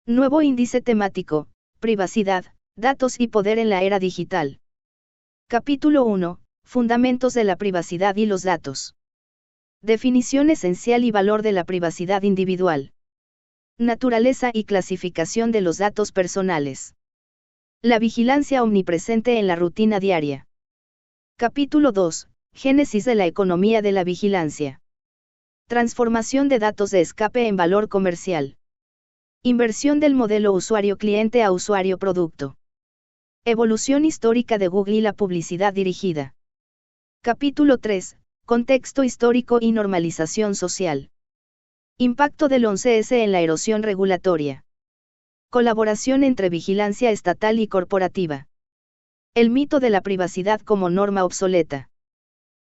Nuevo índice temático, privacidad, datos y poder en la era digital. Capítulo 1, Fundamentos de la privacidad y los datos. Definición esencial y valor de la privacidad individual. Naturaleza y clasificación de los datos personales. La vigilancia omnipresente en la rutina diaria. Capítulo 2, Génesis de la economía de la vigilancia. Transformación de datos de escape en valor comercial. Inversión del modelo usuario-cliente a usuario-producto. Evolución histórica de Google y la publicidad dirigida. Capítulo 3, Contexto histórico y normalización social. Impacto del 11S en la erosión regulatoria. Colaboración entre vigilancia estatal y corporativa. El mito de la privacidad como norma obsoleta.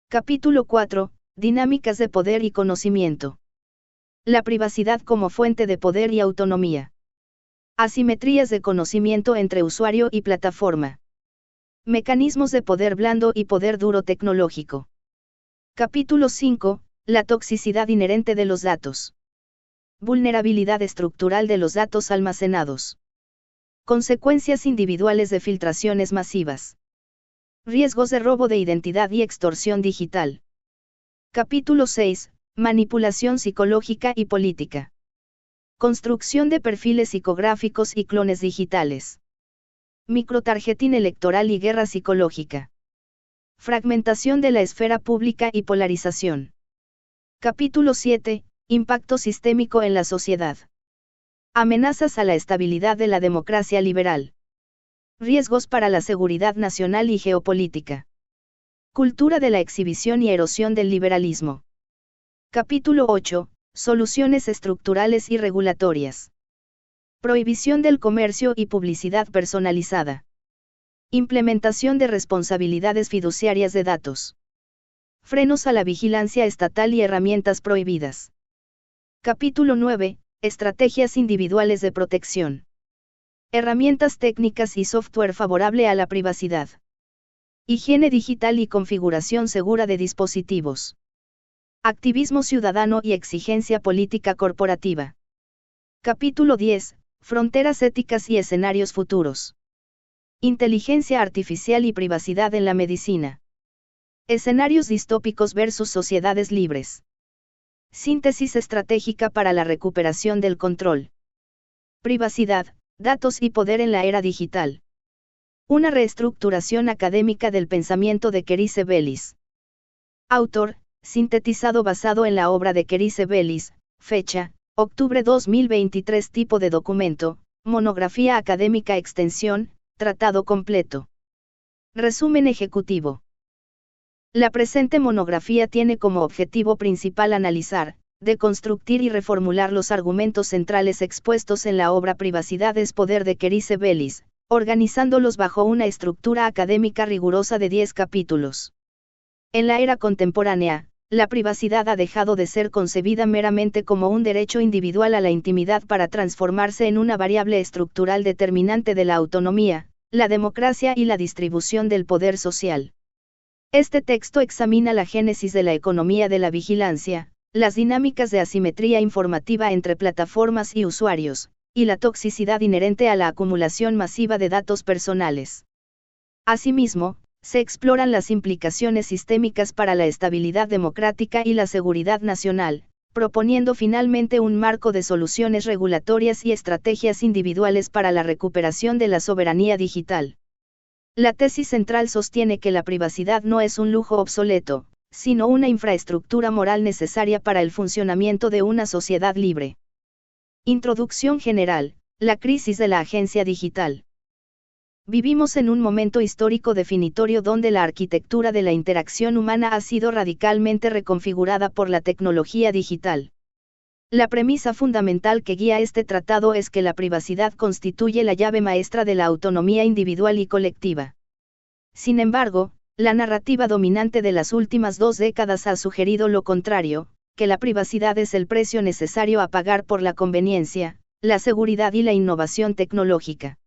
Capítulo 4, Dinámicas de poder y conocimiento. La privacidad como fuente de poder y autonomía. Asimetrías de conocimiento entre usuario y plataforma. Mecanismos de poder blando y poder duro tecnológico. Capítulo 5, La toxicidad inherente de los datos. Vulnerabilidad estructural de los datos almacenados. Consecuencias individuales de filtraciones masivas. Riesgos de robo de identidad y extorsión digital. Capítulo 6, Manipulación psicológica y política. Construcción de perfiles psicográficos y clones digitales. Microtargeting electoral y guerra psicológica. Fragmentación de la esfera pública y polarización. Capítulo 7, Impacto sistémico en la sociedad. Amenazas a la estabilidad de la democracia liberal. Riesgos para la seguridad nacional y geopolítica. Cultura de la exhibición y erosión del liberalismo. Capítulo 8, Soluciones estructurales y regulatorias. Prohibición del comercio y publicidad personalizada. Implementación de responsabilidades fiduciarias de datos. Frenos a la vigilancia estatal y herramientas prohibidas. Capítulo 9, Estrategias individuales de protección. Herramientas técnicas y software favorable a la privacidad. Higiene digital y configuración segura de dispositivos. Activismo ciudadano y exigencia política corporativa. Capítulo 10, Fronteras éticas y escenarios futuros. Inteligencia artificial y privacidad en la medicina. Escenarios distópicos versus sociedades libres. Síntesis estratégica para la recuperación del control. Privacidad, datos y poder en la era digital. Una reestructuración académica del pensamiento de Kerise Bellis. Autor, sintetizado basado en la obra de Kerise Bellis, fecha, octubre 2023. Tipo de documento, monografía académica extensión, tratado completo. Resumen ejecutivo. La presente monografía tiene como objetivo principal analizar, deconstruir y reformular los argumentos centrales expuestos en la obra Privacidad es poder de Kerise Bellis, organizándolos bajo una estructura académica rigurosa de 10 capítulos. En la era contemporánea, la privacidad ha dejado de ser concebida meramente como un derecho individual a la intimidad para transformarse en una variable estructural determinante de la autonomía, la democracia y la distribución del poder social. Este texto examina la génesis de la economía de la vigilancia, las dinámicas de asimetría informativa entre plataformas y usuarios, y la toxicidad inherente a la acumulación masiva de datos personales. Asimismo, se exploran las implicaciones sistémicas para la estabilidad democrática y la seguridad nacional, proponiendo finalmente un marco de soluciones regulatorias y estrategias individuales para la recuperación de la soberanía digital. La tesis central sostiene que la privacidad no es un lujo obsoleto, sino una infraestructura moral necesaria para el funcionamiento de una sociedad libre. Introducción general, la crisis de la agencia digital. Vivimos en un momento histórico definitorio donde la arquitectura de la interacción humana ha sido radicalmente reconfigurada por la tecnología digital. La premisa fundamental que guía este tratado es que la privacidad constituye la llave maestra de la autonomía individual y colectiva. Sin embargo, la narrativa dominante de las últimas 2 décadas ha sugerido lo contrario, que la privacidad es el precio necesario a pagar por la conveniencia, la seguridad y la innovación tecnológica.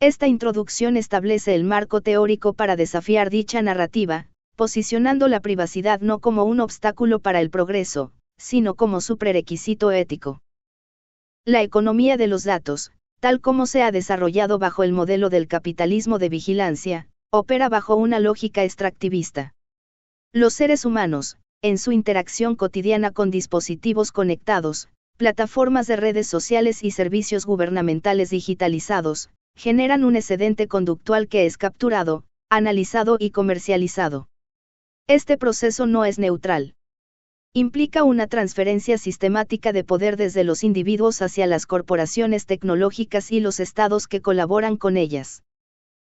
Esta introducción establece el marco teórico para desafiar dicha narrativa, posicionando la privacidad no como un obstáculo para el progreso, sino como su prerequisito ético. La economía de los datos, tal como se ha desarrollado bajo el modelo del capitalismo de vigilancia, opera bajo una lógica extractivista. Los seres humanos, en su interacción cotidiana con dispositivos conectados, plataformas de redes sociales y servicios gubernamentales digitalizados, generan un excedente conductual que es capturado, analizado y comercializado. Este proceso no es neutral. Implica una transferencia sistemática de poder desde los individuos hacia las corporaciones tecnológicas y los estados que colaboran con ellas.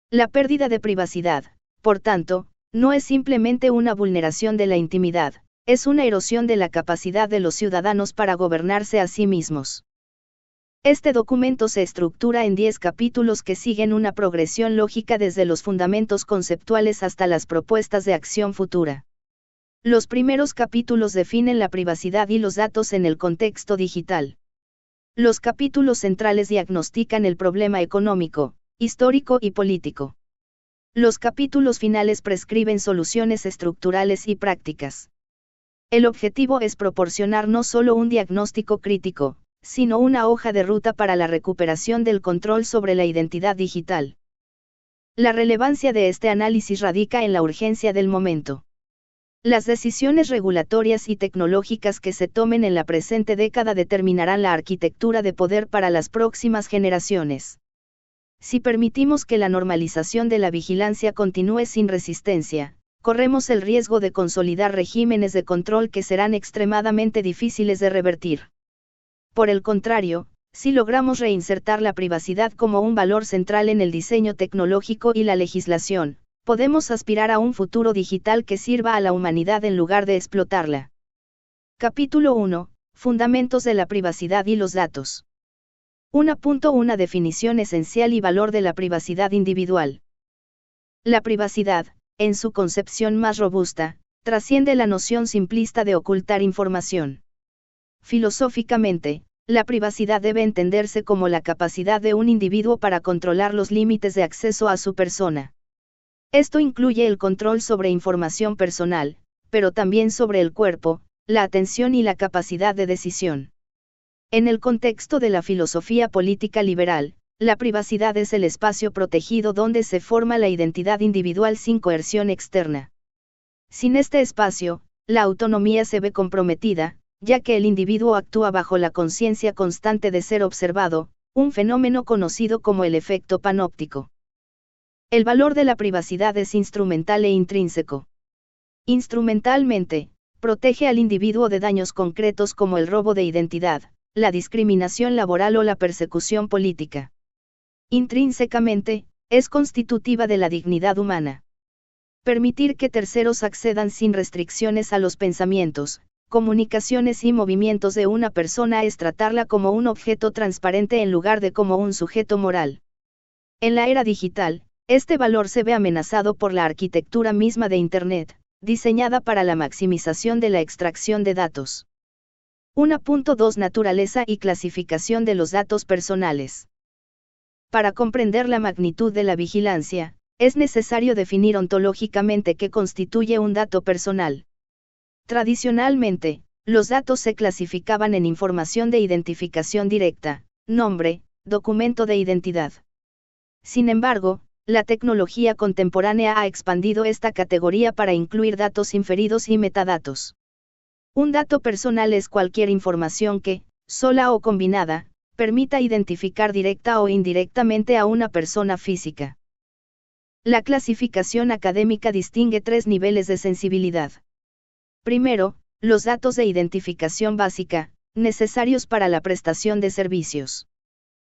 La pérdida de privacidad, por tanto, no es simplemente una vulneración de la intimidad, es una erosión de la capacidad de los ciudadanos para gobernarse a sí mismos. Este documento se estructura en 10 capítulos que siguen una progresión lógica desde los fundamentos conceptuales hasta las propuestas de acción futura. Los primeros capítulos definen la privacidad y los datos en el contexto digital. Los capítulos centrales diagnostican el problema económico, histórico y político. Los capítulos finales prescriben soluciones estructurales y prácticas. El objetivo es proporcionar no solo un diagnóstico crítico, sino una hoja de ruta para la recuperación del control sobre la identidad digital. La relevancia de este análisis radica en la urgencia del momento. Las decisiones regulatorias y tecnológicas que se tomen en la presente década determinarán la arquitectura de poder para las próximas generaciones. Si permitimos que la normalización de la vigilancia continúe sin resistencia, corremos el riesgo de consolidar regímenes de control que serán extremadamente difíciles de revertir. Por el contrario, si logramos reinsertar la privacidad como un valor central en el diseño tecnológico y la legislación, podemos aspirar a un futuro digital que sirva a la humanidad en lugar de explotarla. Capítulo 1. Fundamentos de la privacidad y los datos. 1.1 Definición esencial y valor de la privacidad individual. La privacidad, en su concepción más robusta, trasciende la noción simplista de ocultar información. Filosóficamente, la privacidad debe entenderse como la capacidad de un individuo para controlar los límites de acceso a su persona. Esto incluye el control sobre información personal, pero también sobre el cuerpo, la atención y la capacidad de decisión. En el contexto de la filosofía política liberal, la privacidad es el espacio protegido donde se forma la identidad individual sin coerción externa. Sin este espacio, la autonomía se ve comprometida, ya que el individuo actúa bajo la conciencia constante de ser observado, un fenómeno conocido como el efecto panóptico. El valor de la privacidad es instrumental e intrínseco. Instrumentalmente, protege al individuo de daños concretos como el robo de identidad, la discriminación laboral o la persecución política. Intrínsecamente, es constitutiva de la dignidad humana. Permitir que terceros accedan sin restricciones a los pensamientos, comunicaciones y movimientos de una persona es tratarla como un objeto transparente en lugar de como un sujeto moral. En la era digital, este valor se ve amenazado por la arquitectura misma de Internet, diseñada para la maximización de la extracción de datos. 1.2 Naturaleza y clasificación de los datos personales. Para comprender la magnitud de la vigilancia, es necesario definir ontológicamente qué constituye un dato personal. Tradicionalmente, los datos se clasificaban en información de identificación directa, nombre, documento de identidad. Sin embargo, la tecnología contemporánea ha expandido esta categoría para incluir datos inferidos y metadatos. Un dato personal es cualquier información que, sola o combinada, permita identificar directa o indirectamente a una persona física. La clasificación académica distingue 3 niveles de sensibilidad. Primero, los datos de identificación básica, necesarios para la prestación de servicios.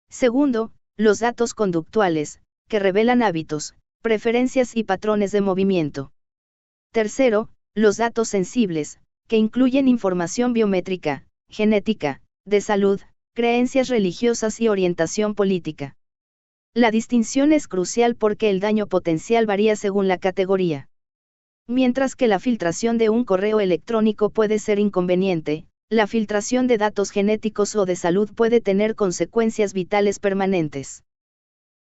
Segundo, los datos conductuales, que revelan hábitos, preferencias y patrones de movimiento. Tercero, los datos sensibles, que incluyen información biométrica, genética, de salud, creencias religiosas y orientación política. La distinción es crucial porque el daño potencial varía según la categoría. Mientras que la filtración de un correo electrónico puede ser inconveniente, la filtración de datos genéticos o de salud puede tener consecuencias vitales permanentes.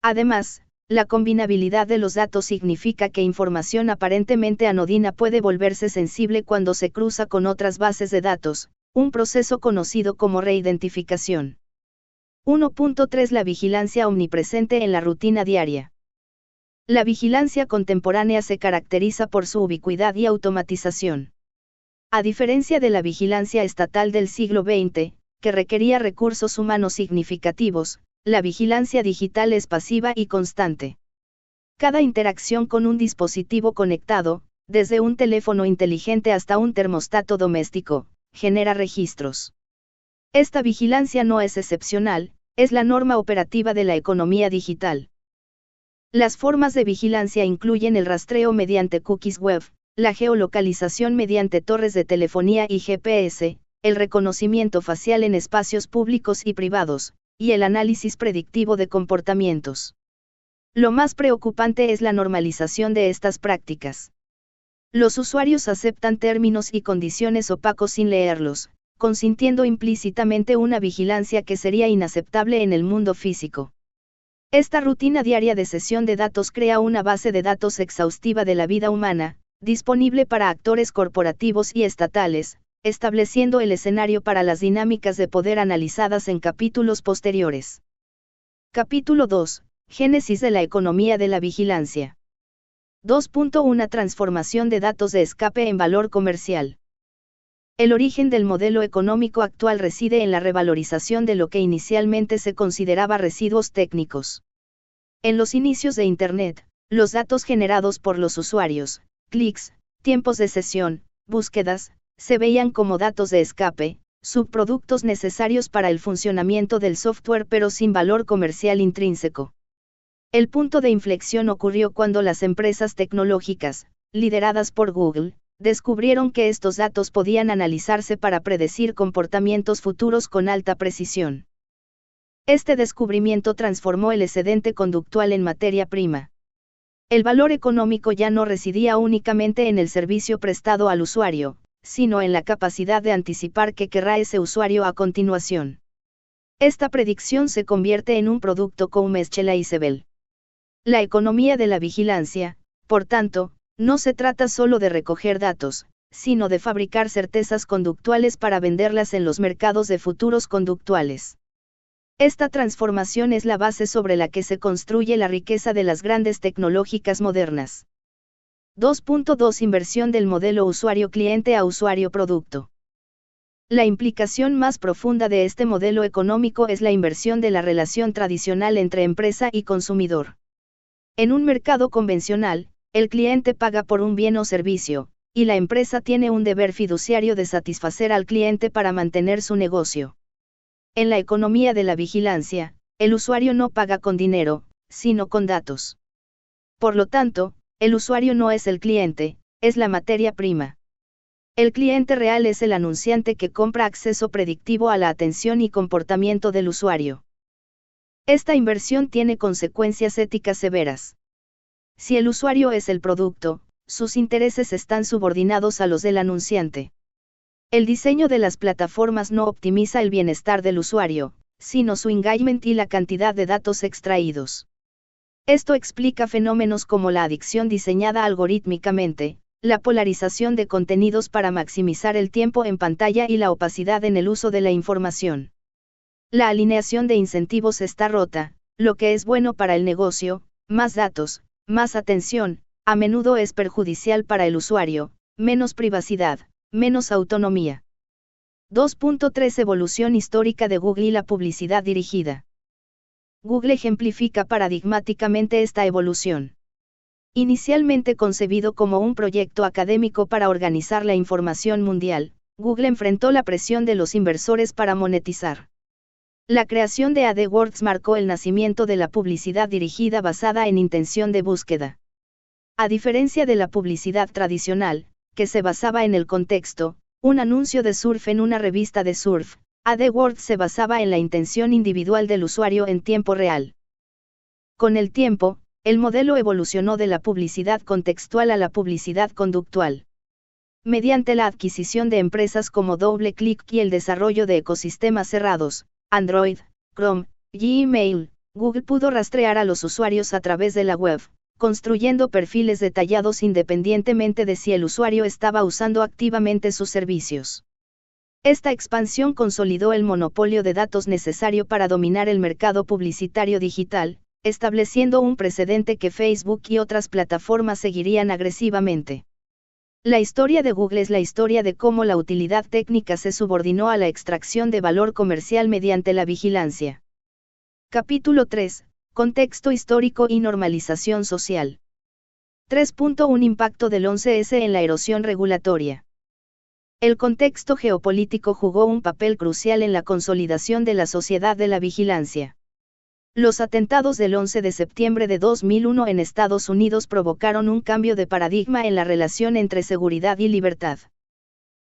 Además, la combinabilidad de los datos significa que información aparentemente anodina puede volverse sensible cuando se cruza con otras bases de datos, un proceso conocido como reidentificación. 1.3 La vigilancia omnipresente en la rutina diaria. La vigilancia contemporánea se caracteriza por su ubicuidad y automatización. A diferencia de la vigilancia estatal del siglo XX, que requería recursos humanos significativos, la vigilancia digital es pasiva y constante. Cada interacción con un dispositivo conectado, desde un teléfono inteligente hasta un termostato doméstico, genera registros. Esta vigilancia no es excepcional, es la norma operativa de la economía digital. Las formas de vigilancia incluyen el rastreo mediante cookies web, la geolocalización mediante torres de telefonía y GPS, el reconocimiento facial en espacios públicos y privados, y el análisis predictivo de comportamientos. Lo más preocupante es la normalización de estas prácticas. Los usuarios aceptan términos y condiciones opacos sin leerlos, consintiendo implícitamente una vigilancia que sería inaceptable en el mundo físico. Esta rutina diaria de cesión de datos crea una base de datos exhaustiva de la vida humana, disponible para actores corporativos y estatales, estableciendo el escenario para las dinámicas de poder analizadas en capítulos posteriores. Capítulo 2. Génesis de la economía de la vigilancia. 2.1 Transformación de datos de escape en valor comercial. El origen del modelo económico actual reside en la revalorización de lo que inicialmente se consideraba residuos técnicos. En los inicios de Internet, los datos generados por los usuarios, clics, tiempos de sesión, búsquedas, se veían como datos de escape, subproductos necesarios para el funcionamiento del software pero sin valor comercial intrínseco. El punto de inflexión ocurrió cuando las empresas tecnológicas, lideradas por Google, descubrieron que estos datos podían analizarse para predecir comportamientos futuros con alta precisión. Este descubrimiento transformó el excedente conductual en materia prima. El valor económico ya no residía únicamente en el servicio prestado al usuario, sino en la capacidad de anticipar qué querrá ese usuario a continuación. Esta predicción se convierte en un producto commercializable. La economía de la vigilancia, por tanto, no se trata solo de recoger datos, sino de fabricar certezas conductuales para venderlas en los mercados de futuros conductuales. Esta transformación es la base sobre la que se construye la riqueza de las grandes tecnológicas modernas. 2.2 Inversión del modelo usuario-cliente a usuario-producto. La implicación más profunda de este modelo económico es la inversión de la relación tradicional entre empresa y consumidor. En un mercado convencional, el cliente paga por un bien o servicio, y la empresa tiene un deber fiduciario de satisfacer al cliente para mantener su negocio. En la economía de la vigilancia, el usuario no paga con dinero, sino con datos. Por lo tanto, el usuario no es el cliente, es la materia prima. El cliente real es el anunciante que compra acceso predictivo a la atención y comportamiento del usuario. Esta inversión tiene consecuencias éticas severas. Si el usuario es el producto, sus intereses están subordinados a los del anunciante. El diseño de las plataformas no optimiza el bienestar del usuario, sino su engagement y la cantidad de datos extraídos. Esto explica fenómenos como la adicción diseñada algorítmicamente, la polarización de contenidos para maximizar el tiempo en pantalla y la opacidad en el uso de la información. La alineación de incentivos está rota, lo que es bueno para el negocio, más datos, más atención, a menudo es perjudicial para el usuario, menos privacidad, menos autonomía. 2.3 Evolución histórica de Google y la publicidad dirigida. Google ejemplifica paradigmáticamente esta evolución. Inicialmente concebido como un proyecto académico para organizar la información mundial, Google enfrentó la presión de los inversores para monetizar. La creación de AdWords marcó el nacimiento de la publicidad dirigida basada en intención de búsqueda. A diferencia de la publicidad tradicional, que se basaba en el contexto, un anuncio de surf en una revista de surf, AdWords se basaba en la intención individual del usuario en tiempo real. Con el tiempo, el modelo evolucionó de la publicidad contextual a la publicidad conductual. Mediante la adquisición de empresas como DoubleClick y el desarrollo de ecosistemas cerrados, Android, Chrome, Gmail, Google pudo rastrear a los usuarios a través de la web, construyendo perfiles detallados independientemente de si el usuario estaba usando activamente sus servicios. Esta expansión consolidó el monopolio de datos necesario para dominar el mercado publicitario digital, estableciendo un precedente que Facebook y otras plataformas seguirían agresivamente. La historia de Google es la historia de cómo la utilidad técnica se subordinó a la extracción de valor comercial mediante la vigilancia. Capítulo 3. Contexto histórico y normalización social. 3.1 Impacto del 11S en la erosión regulatoria. El contexto geopolítico jugó un papel crucial en la consolidación de la sociedad de la vigilancia. Los atentados del 11 de septiembre de 2001 en Estados Unidos provocaron un cambio de paradigma en la relación entre seguridad y libertad.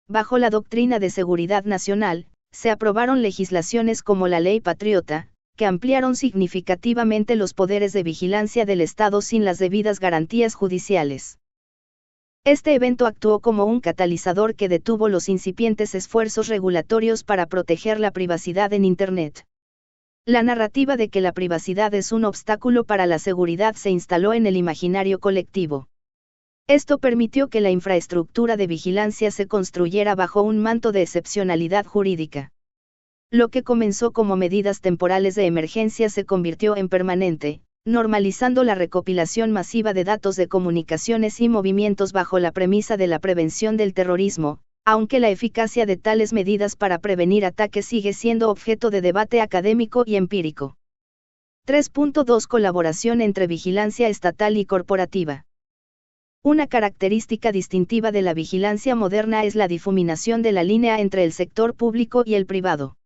Bajo la doctrina de seguridad nacional, se aprobaron legislaciones como la Ley Patriota, que ampliaron significativamente los poderes de vigilancia del Estado sin las debidas garantías judiciales. Este evento actuó como un catalizador que detuvo los incipientes esfuerzos regulatorios para proteger la privacidad en Internet. La narrativa de que la privacidad es un obstáculo para la seguridad se instaló en el imaginario colectivo. Esto permitió que la infraestructura de vigilancia se construyera bajo un manto de excepcionalidad jurídica. Lo que comenzó como medidas temporales de emergencia se convirtió en permanente, normalizando la recopilación masiva de datos de comunicaciones y movimientos bajo la premisa de la prevención del terrorismo, aunque la eficacia de tales medidas para prevenir ataques sigue siendo objeto de debate académico y empírico. 3.2 Colaboración entre vigilancia estatal y corporativa. Una característica distintiva de la vigilancia moderna es la difuminación de la línea entre el sector público y el privado.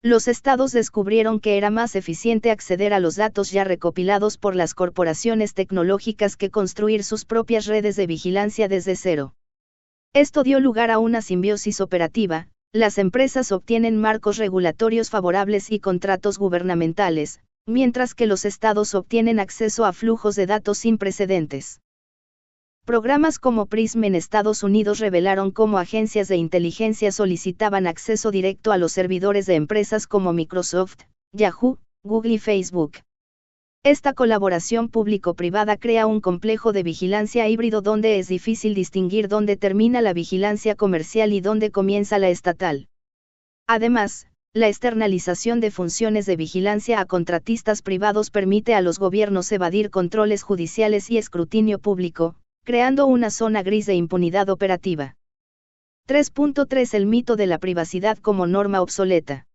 Los estados descubrieron que era más eficiente acceder a los datos ya recopilados por las corporaciones tecnológicas que construir sus propias redes de vigilancia desde cero. Esto dio lugar a una simbiosis operativa. Las empresas obtienen marcos regulatorios favorables y contratos gubernamentales, mientras que los estados obtienen acceso a flujos de datos sin precedentes. Programas como PRISM en Estados Unidos revelaron cómo agencias de inteligencia solicitaban acceso directo a los servidores de empresas como Microsoft, Yahoo, Google y Facebook. Esta colaboración público-privada crea un complejo de vigilancia híbrido donde es difícil distinguir dónde termina la vigilancia comercial y dónde comienza la estatal. Además, la externalización de funciones de vigilancia a contratistas privados permite a los gobiernos evadir controles judiciales y escrutinio público, creando una zona gris de impunidad operativa. 3.3 El mito de la privacidad como norma obsoleta.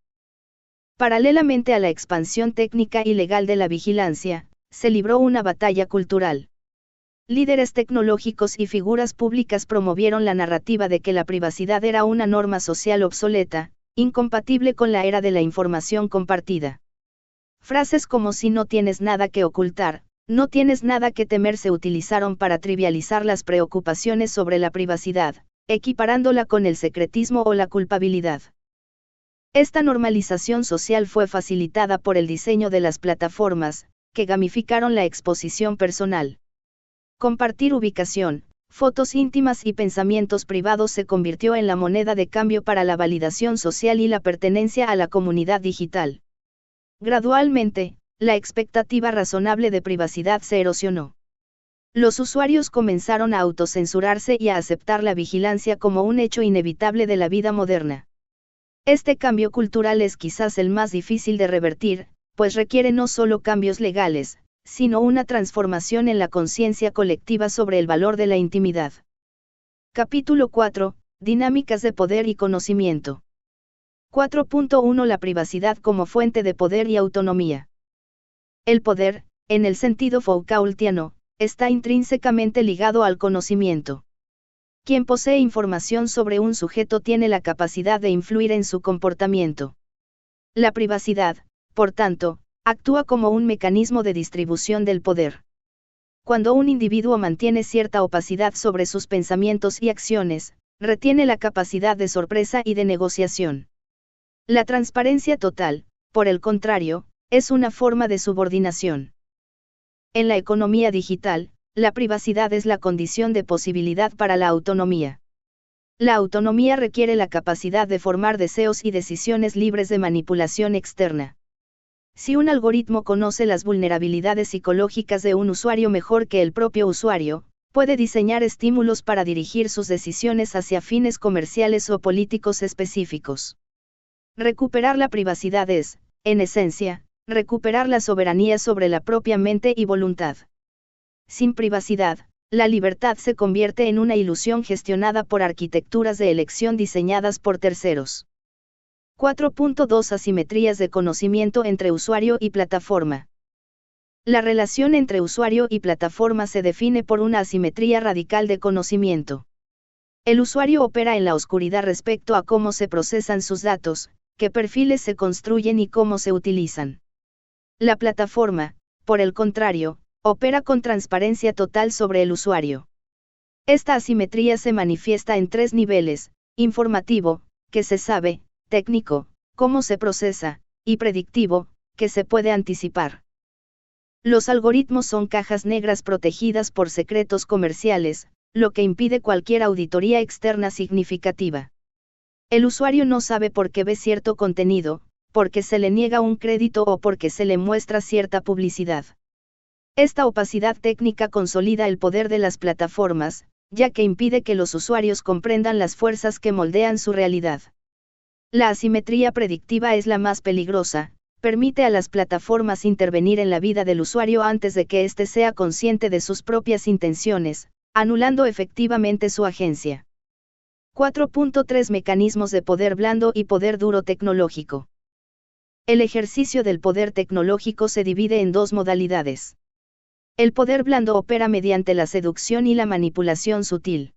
Paralelamente a la expansión técnica y legal de la vigilancia, se libró una batalla cultural. Líderes tecnológicos y figuras públicas promovieron la narrativa de que la privacidad era una norma social obsoleta, incompatible con la era de la información compartida. Frases como "si no tienes nada que ocultar, no tienes nada que temer" se utilizaron para trivializar las preocupaciones sobre la privacidad, equiparándola con el secretismo o la culpabilidad. Esta normalización social fue facilitada por el diseño de las plataformas, que gamificaron la exposición personal. Compartir ubicación, fotos íntimas y pensamientos privados se convirtió en la moneda de cambio para la validación social y la pertenencia a la comunidad digital. Gradualmente, la expectativa razonable de privacidad se erosionó. Los usuarios comenzaron a autocensurarse y a aceptar la vigilancia como un hecho inevitable de la vida moderna. Este cambio cultural es quizás el más difícil de revertir, pues requiere no solo cambios legales, sino una transformación en la conciencia colectiva sobre el valor de la intimidad. Capítulo 4. Dinámicas de poder y conocimiento. 4.1 La privacidad como fuente de poder y autonomía. El poder, en el sentido Foucaultiano, está intrínsecamente ligado al conocimiento. Quien posee información sobre un sujeto tiene la capacidad de influir en su comportamiento. La privacidad, por tanto, actúa como un mecanismo de distribución del poder. Cuando un individuo mantiene cierta opacidad sobre sus pensamientos y acciones, retiene la capacidad de sorpresa y de negociación. La transparencia total, por el contrario, es una forma de subordinación. En la economía digital, la privacidad es la condición de posibilidad para la autonomía. La autonomía requiere la capacidad de formar deseos y decisiones libres de manipulación externa. Si un algoritmo conoce las vulnerabilidades psicológicas de un usuario mejor que el propio usuario, Puede diseñar estímulos para dirigir sus decisiones hacia fines comerciales o políticos específicos. Recuperar la privacidad es, en esencia, recuperar la soberanía sobre la propia mente y voluntad. Sin privacidad, la libertad se convierte en una ilusión gestionada por arquitecturas de elección diseñadas por terceros. 4.2 Asimetrías de conocimiento entre usuario y plataforma. La relación entre usuario y plataforma se define por una asimetría radical de conocimiento. El usuario opera en la oscuridad respecto a cómo se procesan sus datos, qué perfiles se construyen y cómo se utilizan. La plataforma, por el contrario, opera con transparencia total sobre el usuario. Esta asimetría se manifiesta en tres niveles: informativo, que se sabe; técnico, cómo se procesa; y predictivo, que se puede anticipar. Los algoritmos son cajas negras protegidas por secretos comerciales, lo que impide cualquier auditoría externa significativa. El usuario no sabe por qué ve cierto contenido, porque se le niega un crédito o porque se le muestra cierta publicidad. Esta opacidad técnica consolida el poder de las plataformas, ya que impide que los usuarios comprendan las fuerzas que moldean su realidad. La asimetría predictiva es la más peligrosa. Permite a las plataformas intervenir en la vida del usuario antes de que éste sea consciente de sus propias intenciones, anulando efectivamente su agencia. 4.3 Mecanismos de poder blando y poder duro tecnológico. El ejercicio del poder tecnológico se divide en dos modalidades. El poder blando opera mediante la seducción y la manipulación sutil.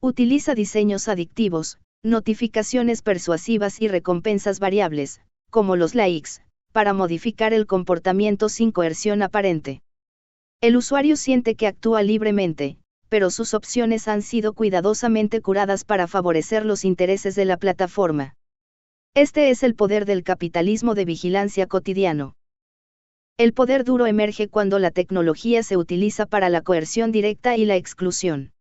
Utiliza diseños adictivos, notificaciones persuasivas y recompensas variables, como los likes, para modificar el comportamiento sin coerción aparente. El usuario siente que actúa libremente, pero sus opciones han sido cuidadosamente curadas para favorecer los intereses de la plataforma. Este es el poder del capitalismo de vigilancia cotidiano. El poder duro emerge cuando la tecnología se utiliza para la coerción directa y la exclusión.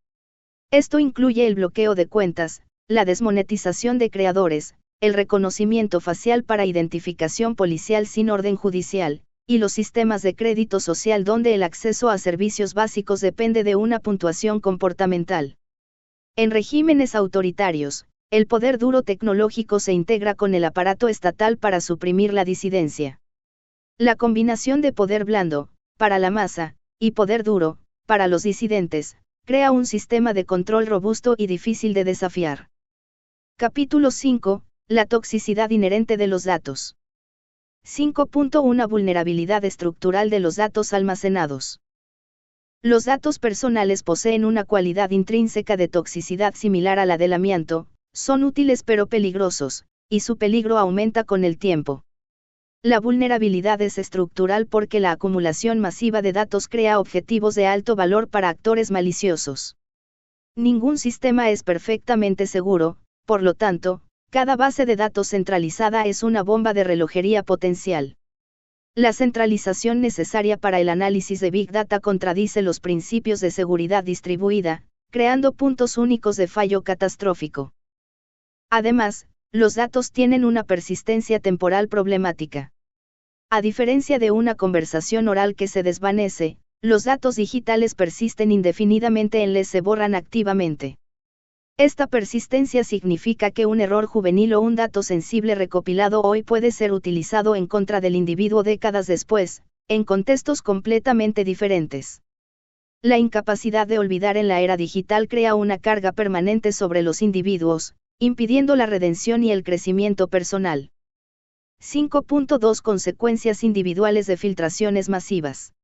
Esto incluye el bloqueo de cuentas, la desmonetización de creadores, el reconocimiento facial para identificación policial sin orden judicial, y los sistemas de crédito social donde el acceso a servicios básicos depende de una puntuación comportamental. En regímenes autoritarios, el poder duro tecnológico se integra con el aparato estatal para suprimir la disidencia. La combinación de poder blando, para la masa, y poder duro, para los disidentes, crea un sistema de control robusto y difícil de desafiar. Capítulo 5. La toxicidad inherente de los datos. 5.1 Vulnerabilidad estructural de los datos almacenados. Los datos personales poseen una cualidad intrínseca de toxicidad similar a la del amianto, son útiles pero peligrosos, y su peligro aumenta con el tiempo. La vulnerabilidad es estructural porque la acumulación masiva de datos crea objetivos de alto valor para actores maliciosos. Ningún sistema es perfectamente seguro, por lo tanto, cada base de datos centralizada es una bomba de relojería potencial. La centralización necesaria para el análisis de Big Data contradice los principios de seguridad distribuida, creando puntos únicos de fallo catastrófico. Además, los datos tienen una persistencia temporal problemática. A diferencia de una conversación oral que se desvanece, los datos digitales persisten indefinidamente en les se borran activamente. Esta persistencia significa que un error juvenil o un dato sensible recopilado hoy puede ser utilizado en contra del individuo décadas después, en contextos completamente diferentes. La incapacidad de olvidar en la era digital crea una carga permanente sobre los individuos, impidiendo la redención y el crecimiento personal. 5.2 Consecuencias individuales de filtraciones masivas.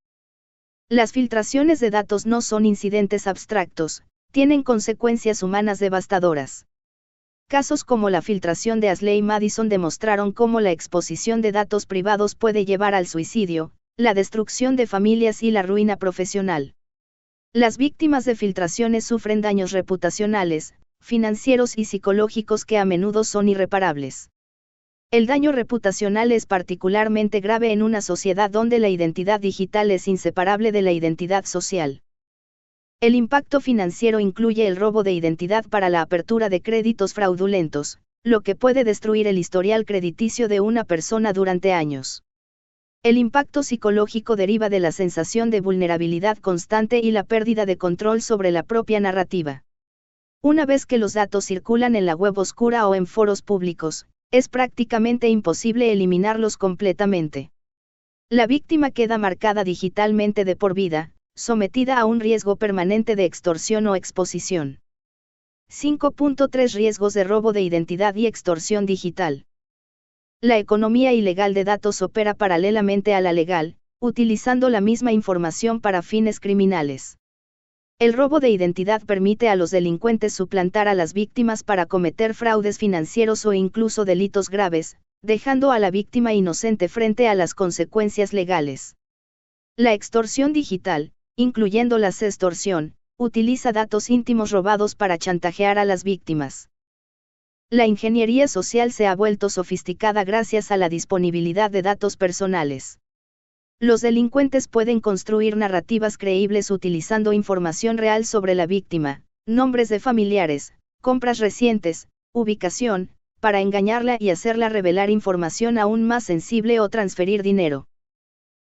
Las filtraciones de datos no son incidentes abstractos, tienen consecuencias humanas devastadoras. Casos como la filtración de Ashley Madison demostraron cómo la exposición de datos privados puede llevar al suicidio, la destrucción de familias y la ruina profesional. Las víctimas de filtraciones sufren daños reputacionales, financieros y psicológicos que a menudo son irreparables. El daño reputacional es particularmente grave en una sociedad donde la identidad digital es inseparable de la identidad social. El impacto financiero incluye el robo de identidad para la apertura de créditos fraudulentos, lo que puede destruir el historial crediticio de una persona durante años. El impacto psicológico deriva de la sensación de vulnerabilidad constante y la pérdida de control sobre la propia narrativa. Una vez que los datos circulan en la web oscura o en foros públicos, es prácticamente imposible eliminarlos completamente. La víctima queda marcada digitalmente de por vida, sometida a un riesgo permanente de extorsión o exposición. 5.3 Riesgos de robo de identidad y extorsión digital. La economía ilegal de datos opera paralelamente a la legal, utilizando la misma información para fines criminales. El robo de identidad permite a los delincuentes suplantar a las víctimas para cometer fraudes financieros o incluso delitos graves, dejando a la víctima inocente frente a las consecuencias legales. La extorsión digital, incluyendo la sextorsión, utiliza datos íntimos robados para chantajear a las víctimas. La ingeniería social se ha vuelto sofisticada gracias a la disponibilidad de datos personales. Los delincuentes pueden construir narrativas creíbles utilizando información real sobre la víctima, nombres de familiares, compras recientes, ubicación, para engañarla y hacerla revelar información aún más sensible o transferir dinero.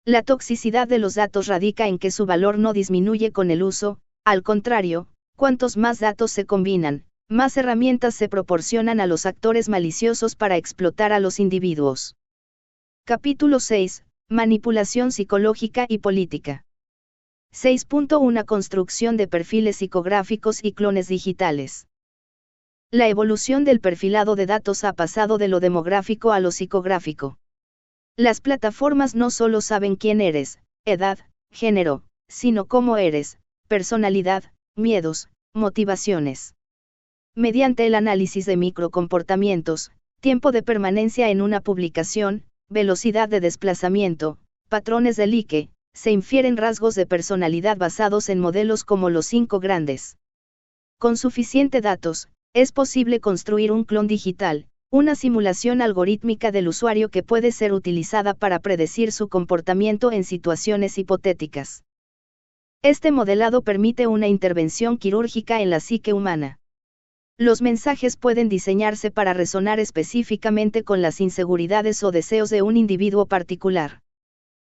La toxicidad de los datos radica en que su valor no disminuye con el uso, al contrario, cuantos más datos se combinan, más herramientas se proporcionan a los actores maliciosos para explotar a los individuos. Capítulo 6. Manipulación psicológica y política. 6.1 Construcción de perfiles psicográficos y clones digitales. La evolución del perfilado de datos ha pasado de lo demográfico a lo psicográfico. Las plataformas no solo saben quién eres, edad, género, sino cómo eres, personalidad, miedos, motivaciones. Mediante el análisis de microcomportamientos, tiempo de permanencia en una publicación, velocidad de desplazamiento, patrones de like, se infieren rasgos de personalidad basados en modelos como los 5 grandes. Con suficiente datos, es posible construir un clon digital, una simulación algorítmica del usuario que puede ser utilizada para predecir su comportamiento en situaciones hipotéticas. Este modelado permite una intervención quirúrgica en la psique humana. Los mensajes pueden diseñarse para resonar específicamente con las inseguridades o deseos de un individuo particular.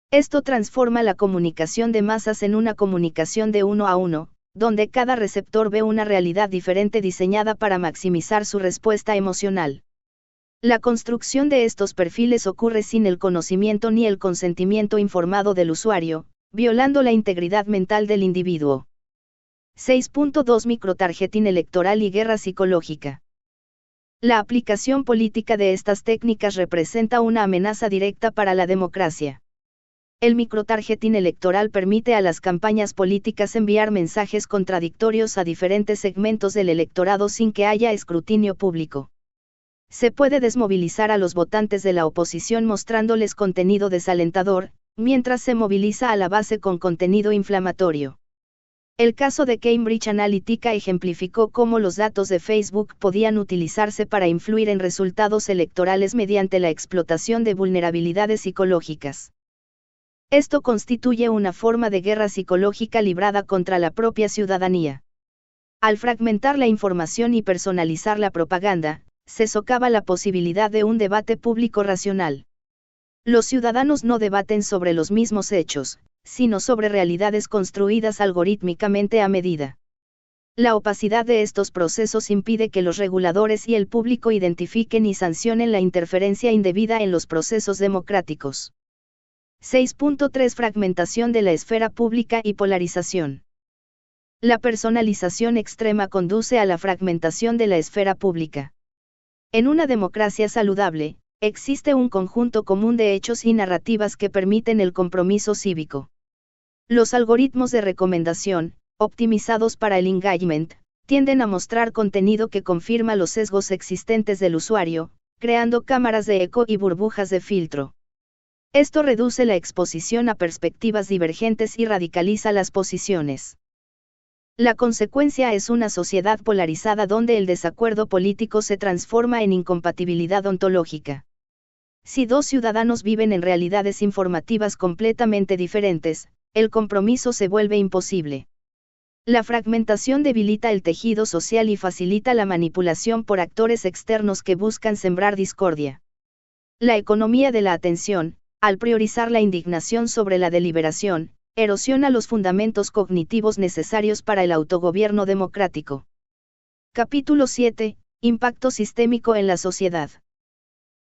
Esto transforma la comunicación de masas en una comunicación de uno a uno, donde cada receptor ve una realidad diferente diseñada para maximizar su respuesta emocional. La construcción de estos perfiles ocurre sin el conocimiento ni el consentimiento informado del usuario, violando la integridad mental del individuo. 6.2 Microtargeting electoral y guerra psicológica. La aplicación política de estas técnicas representa una amenaza directa para la democracia. El microtargeting electoral permite a las campañas políticas enviar mensajes contradictorios a diferentes segmentos del electorado sin que haya escrutinio público. Se puede desmovilizar a los votantes de la oposición mostrándoles contenido desalentador, mientras se moviliza a la base con contenido inflamatorio. El caso de Cambridge Analytica ejemplificó cómo los datos de Facebook podían utilizarse para influir en resultados electorales mediante la explotación de vulnerabilidades psicológicas. Esto constituye una forma de guerra psicológica librada contra la propia ciudadanía. Al fragmentar la información y personalizar la propaganda, se socava la posibilidad de un debate público racional. Los ciudadanos no debaten sobre los mismos hechos, sino sobre realidades construidas algorítmicamente a medida. La opacidad de estos procesos impide que los reguladores y el público identifiquen y sancionen la interferencia indebida en los procesos democráticos. 6.3 Fragmentación de la esfera pública y polarización. La personalización extrema conduce a la fragmentación de la esfera pública. En una democracia saludable, existe un conjunto común de hechos y narrativas que permiten el compromiso cívico. Los algoritmos de recomendación, optimizados para el engagement, tienden a mostrar contenido que confirma los sesgos existentes del usuario, creando cámaras de eco y burbujas de filtro. Esto reduce la exposición a perspectivas divergentes y radicaliza las posiciones. La consecuencia es una sociedad polarizada donde el desacuerdo político se transforma en incompatibilidad ontológica. Si dos ciudadanos viven en realidades informativas completamente diferentes, el compromiso se vuelve imposible. La fragmentación debilita el tejido social y facilita la manipulación por actores externos que buscan sembrar discordia. La economía de la atención, Al priorizar la indignación sobre la deliberación, erosiona los fundamentos cognitivos necesarios para el autogobierno democrático. Capítulo 7. Impacto sistémico en la sociedad.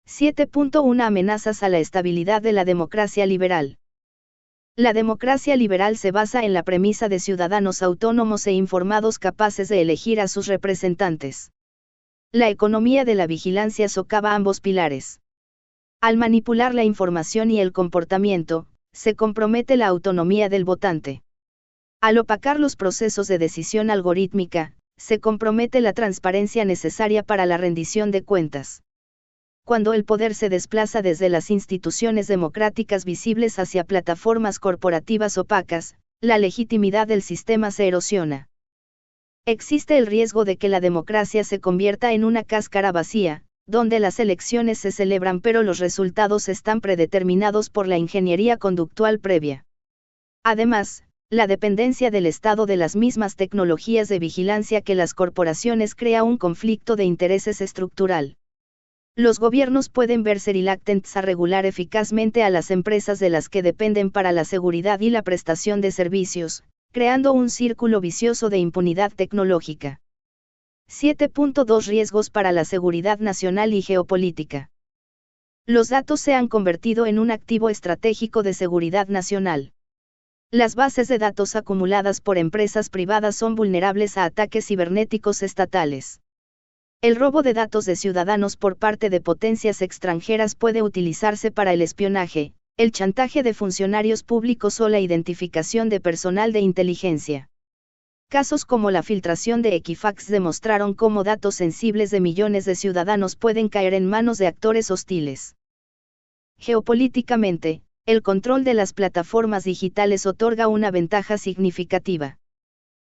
7.1 Amenazas a la estabilidad de la democracia liberal. La democracia liberal se basa en la premisa de ciudadanos autónomos e informados capaces de elegir a sus representantes. La economía de la vigilancia socava ambos pilares. Al manipular la información y el comportamiento, se compromete la autonomía del votante. Al opacar los procesos de decisión algorítmica, se compromete la transparencia necesaria para la rendición de cuentas. Cuando el poder se desplaza desde las instituciones democráticas visibles hacia plataformas corporativas opacas, la legitimidad del sistema se erosiona. Existe el riesgo de que la democracia se convierta en una cáscara vacía, donde las elecciones se celebran pero los resultados están predeterminados por la ingeniería conductual previa. Además, la dependencia del Estado de las mismas tecnologías de vigilancia que las corporaciones crea un conflicto de intereses estructural. Los gobiernos pueden verse reluctantes a regular eficazmente a las empresas de las que dependen para la seguridad y la prestación de servicios, creando un círculo vicioso de impunidad tecnológica. 7.2 Riesgos para la seguridad nacional y geopolítica. Los datos se han convertido en un activo estratégico de seguridad nacional. Las bases de datos acumuladas por empresas privadas son vulnerables a ataques cibernéticos estatales. El robo de datos de ciudadanos por parte de potencias extranjeras puede utilizarse para el espionaje, el chantaje de funcionarios públicos o la identificación de personal de inteligencia. Casos como la filtración de Equifax demostraron cómo datos sensibles de millones de ciudadanos pueden caer en manos de actores hostiles. Geopolíticamente, el control de las plataformas digitales otorga una ventaja significativa.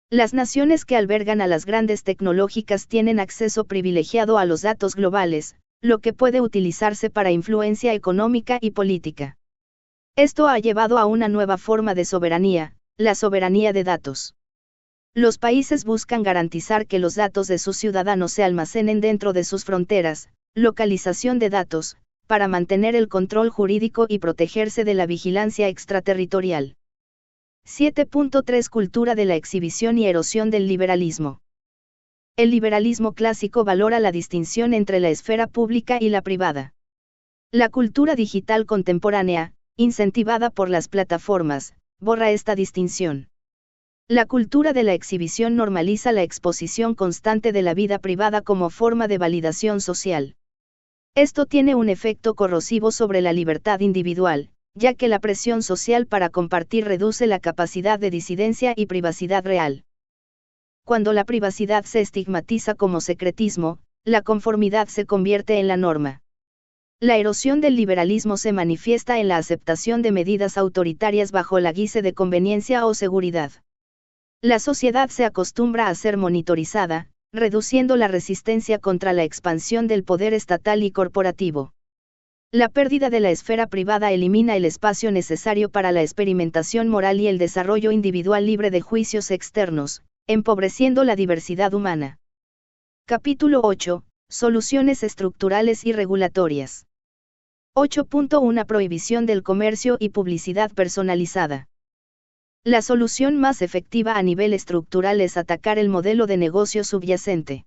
Las naciones que albergan a las grandes tecnológicas tienen acceso privilegiado a los datos globales, lo que puede utilizarse para influencia económica y política. Esto ha llevado a una nueva forma de soberanía, la soberanía de datos. Los países buscan garantizar que los datos de sus ciudadanos se almacenen dentro de sus fronteras, localización de datos, para mantener el control jurídico y protegerse de la vigilancia extraterritorial. 7.3 Cultura de la exhibición y erosión del liberalismo. El liberalismo clásico valora la distinción entre la esfera pública y la privada. La cultura digital contemporánea, incentivada por las plataformas, borra esta distinción. La cultura de la exhibición normaliza la exposición constante de la vida privada como forma de validación social. Esto tiene un efecto corrosivo sobre la libertad individual, ya que la presión social para compartir reduce la capacidad de disidencia y privacidad real. Cuando la privacidad se estigmatiza como secretismo, la conformidad se convierte en la norma. La erosión del liberalismo se manifiesta en la aceptación de medidas autoritarias bajo la guise de conveniencia o seguridad. La sociedad se acostumbra a ser monitorizada, reduciendo la resistencia contra la expansión del poder estatal y corporativo. La pérdida de la esfera privada elimina el espacio necesario para la experimentación moral y el desarrollo individual libre de juicios externos, empobreciendo la diversidad humana. Capítulo 8. Soluciones estructurales y regulatorias. 8.1 Prohibición del comercio y publicidad personalizada. La solución más efectiva a nivel estructural es atacar el modelo de negocio subyacente.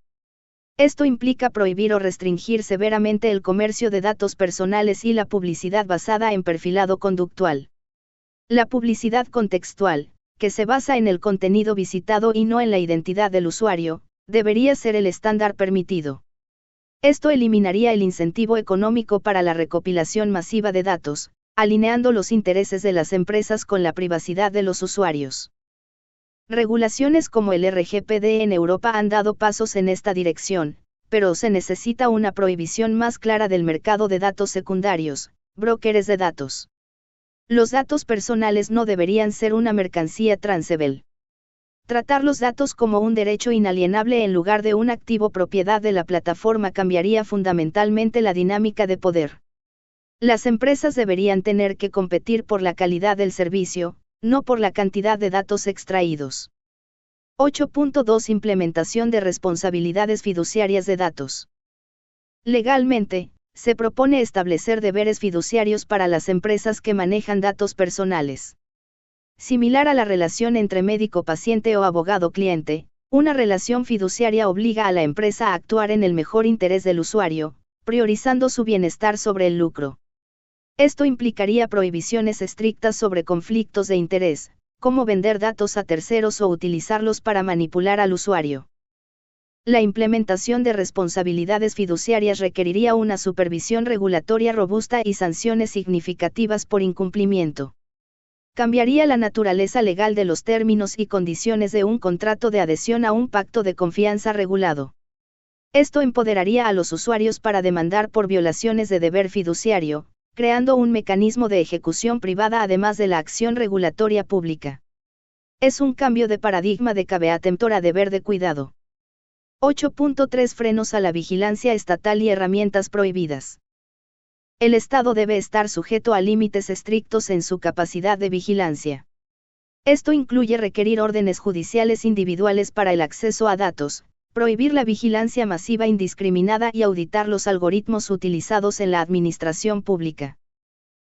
Esto implica prohibir o restringir severamente el comercio de datos personales y la publicidad basada en perfilado conductual. La publicidad contextual, que se basa en el contenido visitado y no en la identidad del usuario, debería ser el estándar permitido. Esto eliminaría el incentivo económico para la recopilación masiva de datos, alineando los intereses de las empresas con la privacidad de los usuarios. Regulaciones como el RGPD en Europa han dado pasos en esta dirección, pero se necesita una prohibición más clara del mercado de datos secundarios, brokers de datos. Los datos personales no deberían ser una mercancía transable. Tratar los datos como un derecho inalienable en lugar de un activo propiedad de la plataforma cambiaría fundamentalmente la dinámica de poder. Las empresas deberían tener que competir por la calidad del servicio, no por la cantidad de datos extraídos. 8.2 Implementación de responsabilidades fiduciarias de datos. Legalmente, se propone establecer deberes fiduciarios para las empresas que manejan datos personales. Similar a la relación entre médico-paciente o abogado-cliente, una relación fiduciaria obliga a la empresa a actuar en el mejor interés del usuario, priorizando su bienestar sobre el lucro. Esto implicaría prohibiciones estrictas sobre conflictos de interés, como vender datos a terceros o utilizarlos para manipular al usuario. La implementación de responsabilidades fiduciarias requeriría una supervisión regulatoria robusta y sanciones significativas por incumplimiento. Cambiaría la naturaleza legal de los términos y condiciones de un contrato de adhesión a un pacto de confianza regulado. Esto empoderaría a los usuarios para demandar por violaciones de deber fiduciario, creando un mecanismo de ejecución privada además de la acción regulatoria pública. Es un cambio de paradigma de caveat-emptor a deber de cuidado. 8.3 Frenos a la vigilancia estatal y herramientas prohibidas. El Estado debe estar sujeto a límites estrictos en su capacidad de vigilancia. Esto incluye requerir órdenes judiciales individuales para el acceso a datos, prohibir la vigilancia masiva indiscriminada y auditar los algoritmos utilizados en la administración pública.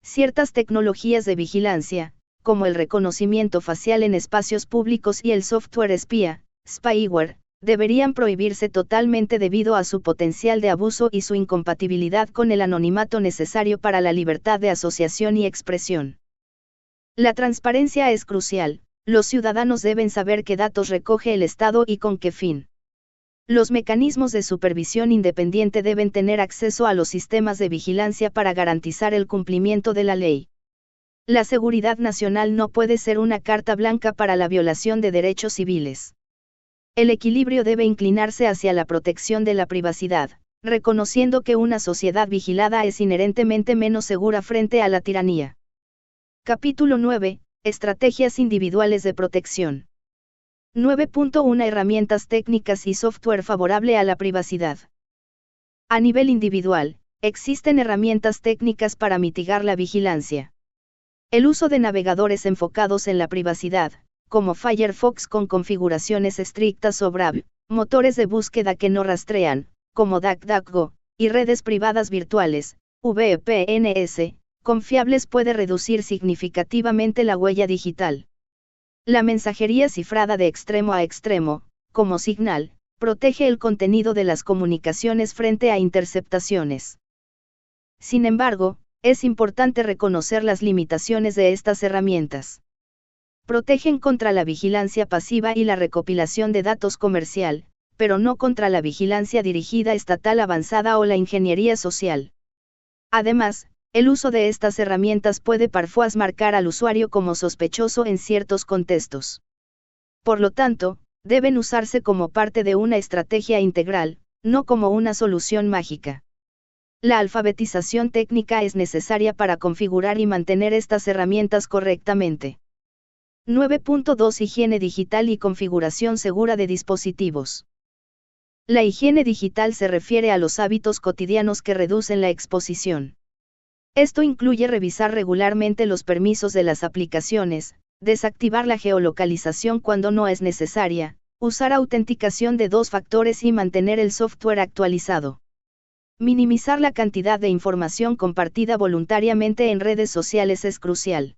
Ciertas tecnologías de vigilancia, como el reconocimiento facial en espacios públicos y el software espía, spyware, deberían prohibirse totalmente debido a su potencial de abuso y su incompatibilidad con el anonimato necesario para la libertad de asociación y expresión. La transparencia es crucial, los ciudadanos deben saber qué datos recoge el Estado y con qué fin. Los mecanismos de supervisión independiente deben tener acceso a los sistemas de vigilancia para garantizar el cumplimiento de la ley. La seguridad nacional no puede ser una carta blanca para la violación de derechos civiles. El equilibrio debe inclinarse hacia la protección de la privacidad, reconociendo que una sociedad vigilada es inherentemente menos segura frente a la tiranía. Capítulo 9. Estrategias individuales de protección. 9.1 Herramientas técnicas y software favorable a la privacidad. A nivel individual, existen herramientas técnicas para mitigar la vigilancia. El uso de navegadores enfocados en la privacidad, como Firefox con configuraciones estrictas o Brave, motores de búsqueda que no rastrean, como DuckDuckGo, y redes privadas virtuales, VPNs, confiables puede reducir significativamente la huella digital. La mensajería cifrada de extremo a extremo, como Signal, protege el contenido de las comunicaciones frente a interceptaciones. Sin embargo, es importante reconocer las limitaciones de estas herramientas. Protegen contra la vigilancia pasiva y la recopilación de datos comercial, pero no contra la vigilancia dirigida estatal avanzada o la ingeniería social. Además, el uso de estas herramientas puede parfois marcar al usuario como sospechoso en ciertos contextos. Por lo tanto, deben usarse como parte de una estrategia integral, no como una solución mágica. La alfabetización técnica es necesaria para configurar y mantener estas herramientas correctamente. 9.2 Higiene digital y configuración segura de dispositivos. La higiene digital se refiere a los hábitos cotidianos que reducen la exposición. Esto incluye revisar regularmente los permisos de las aplicaciones, desactivar la geolocalización cuando no es necesaria, usar autenticación de 2 factores y mantener el software actualizado. Minimizar la cantidad de información compartida voluntariamente en redes sociales es crucial.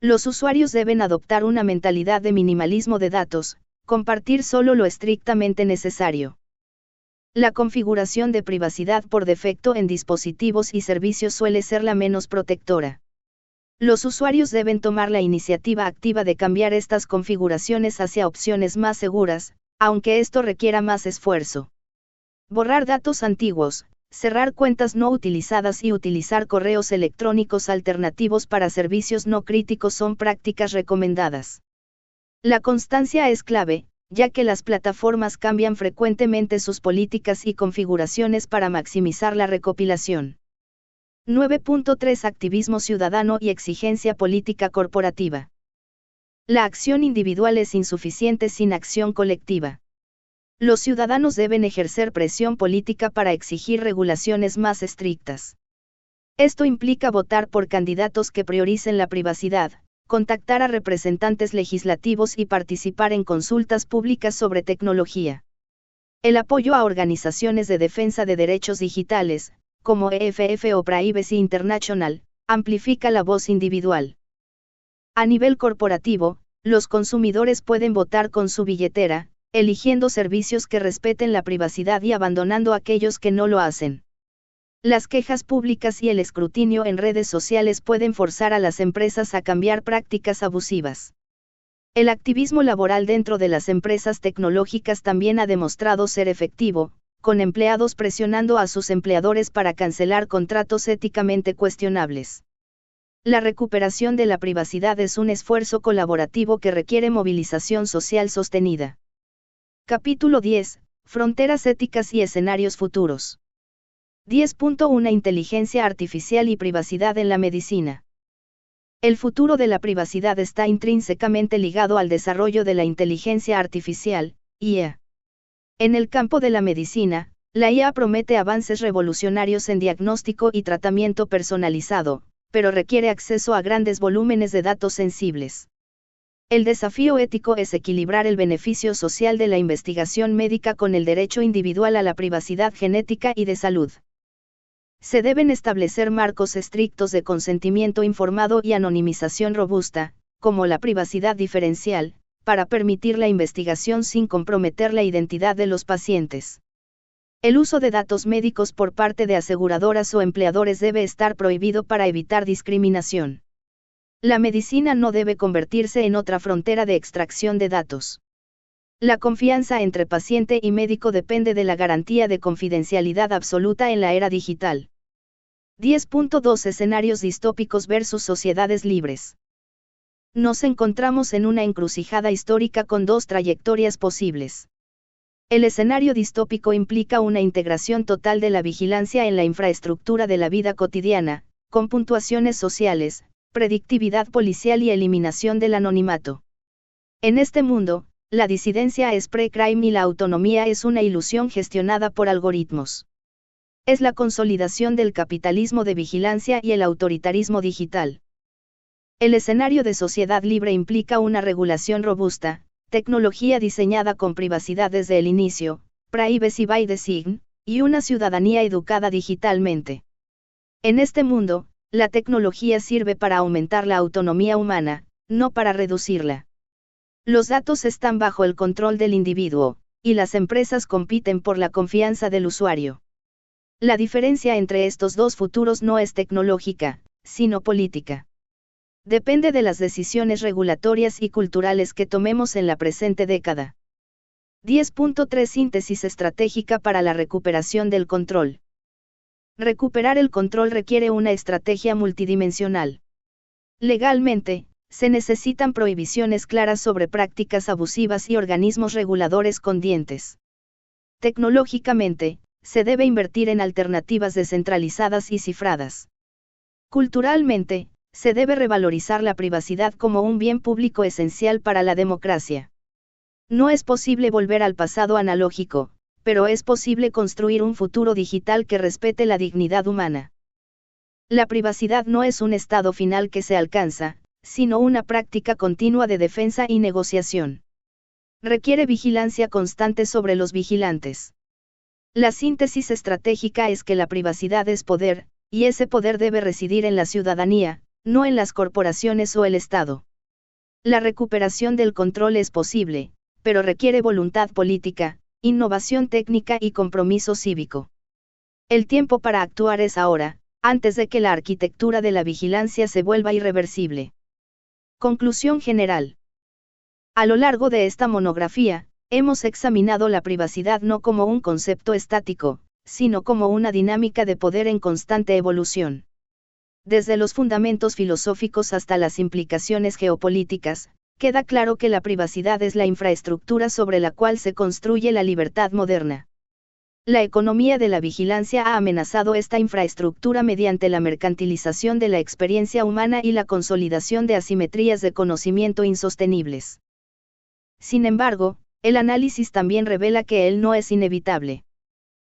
Los usuarios deben adoptar una mentalidad de minimalismo de datos, compartir solo lo estrictamente necesario. La configuración de privacidad por defecto en dispositivos y servicios suele ser la menos protectora. Los usuarios deben tomar la iniciativa activa de cambiar estas configuraciones hacia opciones más seguras, aunque esto requiera más esfuerzo. Borrar datos antiguos, cerrar cuentas no utilizadas y utilizar correos electrónicos alternativos para servicios no críticos son prácticas recomendadas. La constancia es clave, ya que las plataformas cambian frecuentemente sus políticas y configuraciones para maximizar la recopilación. 9.3 Activismo ciudadano y exigencia política corporativa. La acción individual es insuficiente sin acción colectiva. Los ciudadanos deben ejercer presión política para exigir regulaciones más estrictas. Esto implica votar por candidatos que prioricen la privacidad, contactar a representantes legislativos y participar en consultas públicas sobre tecnología. El apoyo a organizaciones de defensa de derechos digitales, como EFF o Privacy International, amplifica la voz individual. A nivel corporativo, los consumidores pueden votar con su billetera, eligiendo servicios que respeten la privacidad y abandonando aquellos que no lo hacen. Las quejas públicas y el escrutinio en redes sociales pueden forzar a las empresas a cambiar prácticas abusivas. El activismo laboral dentro de las empresas tecnológicas también ha demostrado ser efectivo, con empleados presionando a sus empleadores para cancelar contratos éticamente cuestionables. La recuperación de la privacidad es un esfuerzo colaborativo que requiere movilización social sostenida. Capítulo 10. Fronteras éticas y escenarios futuros. 10.1 Inteligencia artificial y privacidad en la medicina. El futuro de la privacidad está intrínsecamente ligado al desarrollo de la inteligencia artificial, IA. En el campo de la medicina, la IA promete avances revolucionarios en diagnóstico y tratamiento personalizado, pero requiere acceso a grandes volúmenes de datos sensibles. El desafío ético es equilibrar el beneficio social de la investigación médica con el derecho individual a la privacidad genética y de salud. Se deben establecer marcos estrictos de consentimiento informado y anonimización robusta, como la privacidad diferencial, para permitir la investigación sin comprometer la identidad de los pacientes. El uso de datos médicos por parte de aseguradoras o empleadores debe estar prohibido para evitar discriminación. La medicina no debe convertirse en otra frontera de extracción de datos. La confianza entre paciente y médico depende de la garantía de confidencialidad absoluta en la era digital. 10.2 Escenarios distópicos versus sociedades libres. Nos encontramos en una encrucijada histórica con dos trayectorias posibles. El escenario distópico implica una integración total de la vigilancia en la infraestructura de la vida cotidiana, con puntuaciones sociales, predictividad policial y eliminación del anonimato. En este mundo, la disidencia es pre-crime y la autonomía es una ilusión gestionada por algoritmos. Es la consolidación del capitalismo de vigilancia y el autoritarismo digital. El escenario de sociedad libre implica una regulación robusta, tecnología diseñada con privacidad desde el inicio, privacy by design, y una ciudadanía educada digitalmente. En este mundo, la tecnología sirve para aumentar la autonomía humana, no para reducirla. Los datos están bajo el control del individuo, y las empresas compiten por la confianza del usuario. La diferencia entre estos dos futuros no es tecnológica, sino política. Depende de las decisiones regulatorias y culturales que tomemos en la presente década. 10.3 Síntesis estratégica para la recuperación del control. Recuperar el control requiere una estrategia multidimensional. Legalmente, se necesitan prohibiciones claras sobre prácticas abusivas y organismos reguladores con dientes. Tecnológicamente, se debe invertir en alternativas descentralizadas y cifradas. Culturalmente, se debe revalorizar la privacidad como un bien público esencial para la democracia. No es posible volver al pasado analógico, pero es posible construir un futuro digital que respete la dignidad humana. La privacidad no es un estado final que se alcanza, sino una práctica continua de defensa y negociación. Requiere vigilancia constante sobre los vigilantes. La síntesis estratégica es que la privacidad es poder, y ese poder debe residir en la ciudadanía, no en las corporaciones o el Estado. La recuperación del control es posible, pero requiere voluntad política, innovación técnica y compromiso cívico. El tiempo para actuar es ahora, antes de que la arquitectura de la vigilancia se vuelva irreversible. Conclusión general. A lo largo de esta monografía, hemos examinado la privacidad no como un concepto estático, sino como una dinámica de poder en constante evolución. Desde los fundamentos filosóficos hasta las implicaciones geopolíticas, queda claro que la privacidad es la infraestructura sobre la cual se construye la libertad moderna. La economía de la vigilancia ha amenazado esta infraestructura mediante la mercantilización de la experiencia humana y la consolidación de asimetrías de conocimiento insostenibles. Sin embargo, el análisis también revela que él no es inevitable.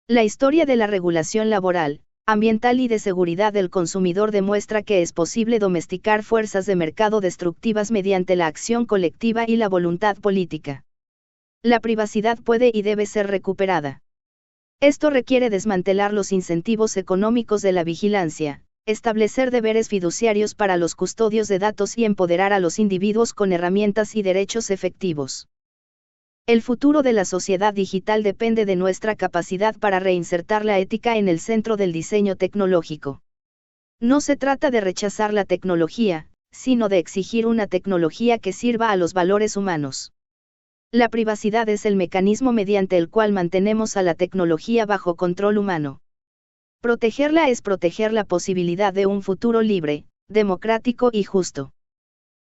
La historia de la regulación laboral, ambiental y de seguridad del consumidor demuestra que es posible domesticar fuerzas de mercado destructivas mediante la acción colectiva y la voluntad política. La privacidad puede y debe ser recuperada. Esto requiere desmantelar los incentivos económicos de la vigilancia, establecer deberes fiduciarios para los custodios de datos y empoderar a los individuos con herramientas y derechos efectivos. El futuro de la sociedad digital depende de nuestra capacidad para reinsertar la ética en el centro del diseño tecnológico. No se trata de rechazar la tecnología, sino de exigir una tecnología que sirva a los valores humanos. La privacidad es el mecanismo mediante el cual mantenemos a la tecnología bajo control humano. Protegerla es proteger la posibilidad de un futuro libre, democrático y justo.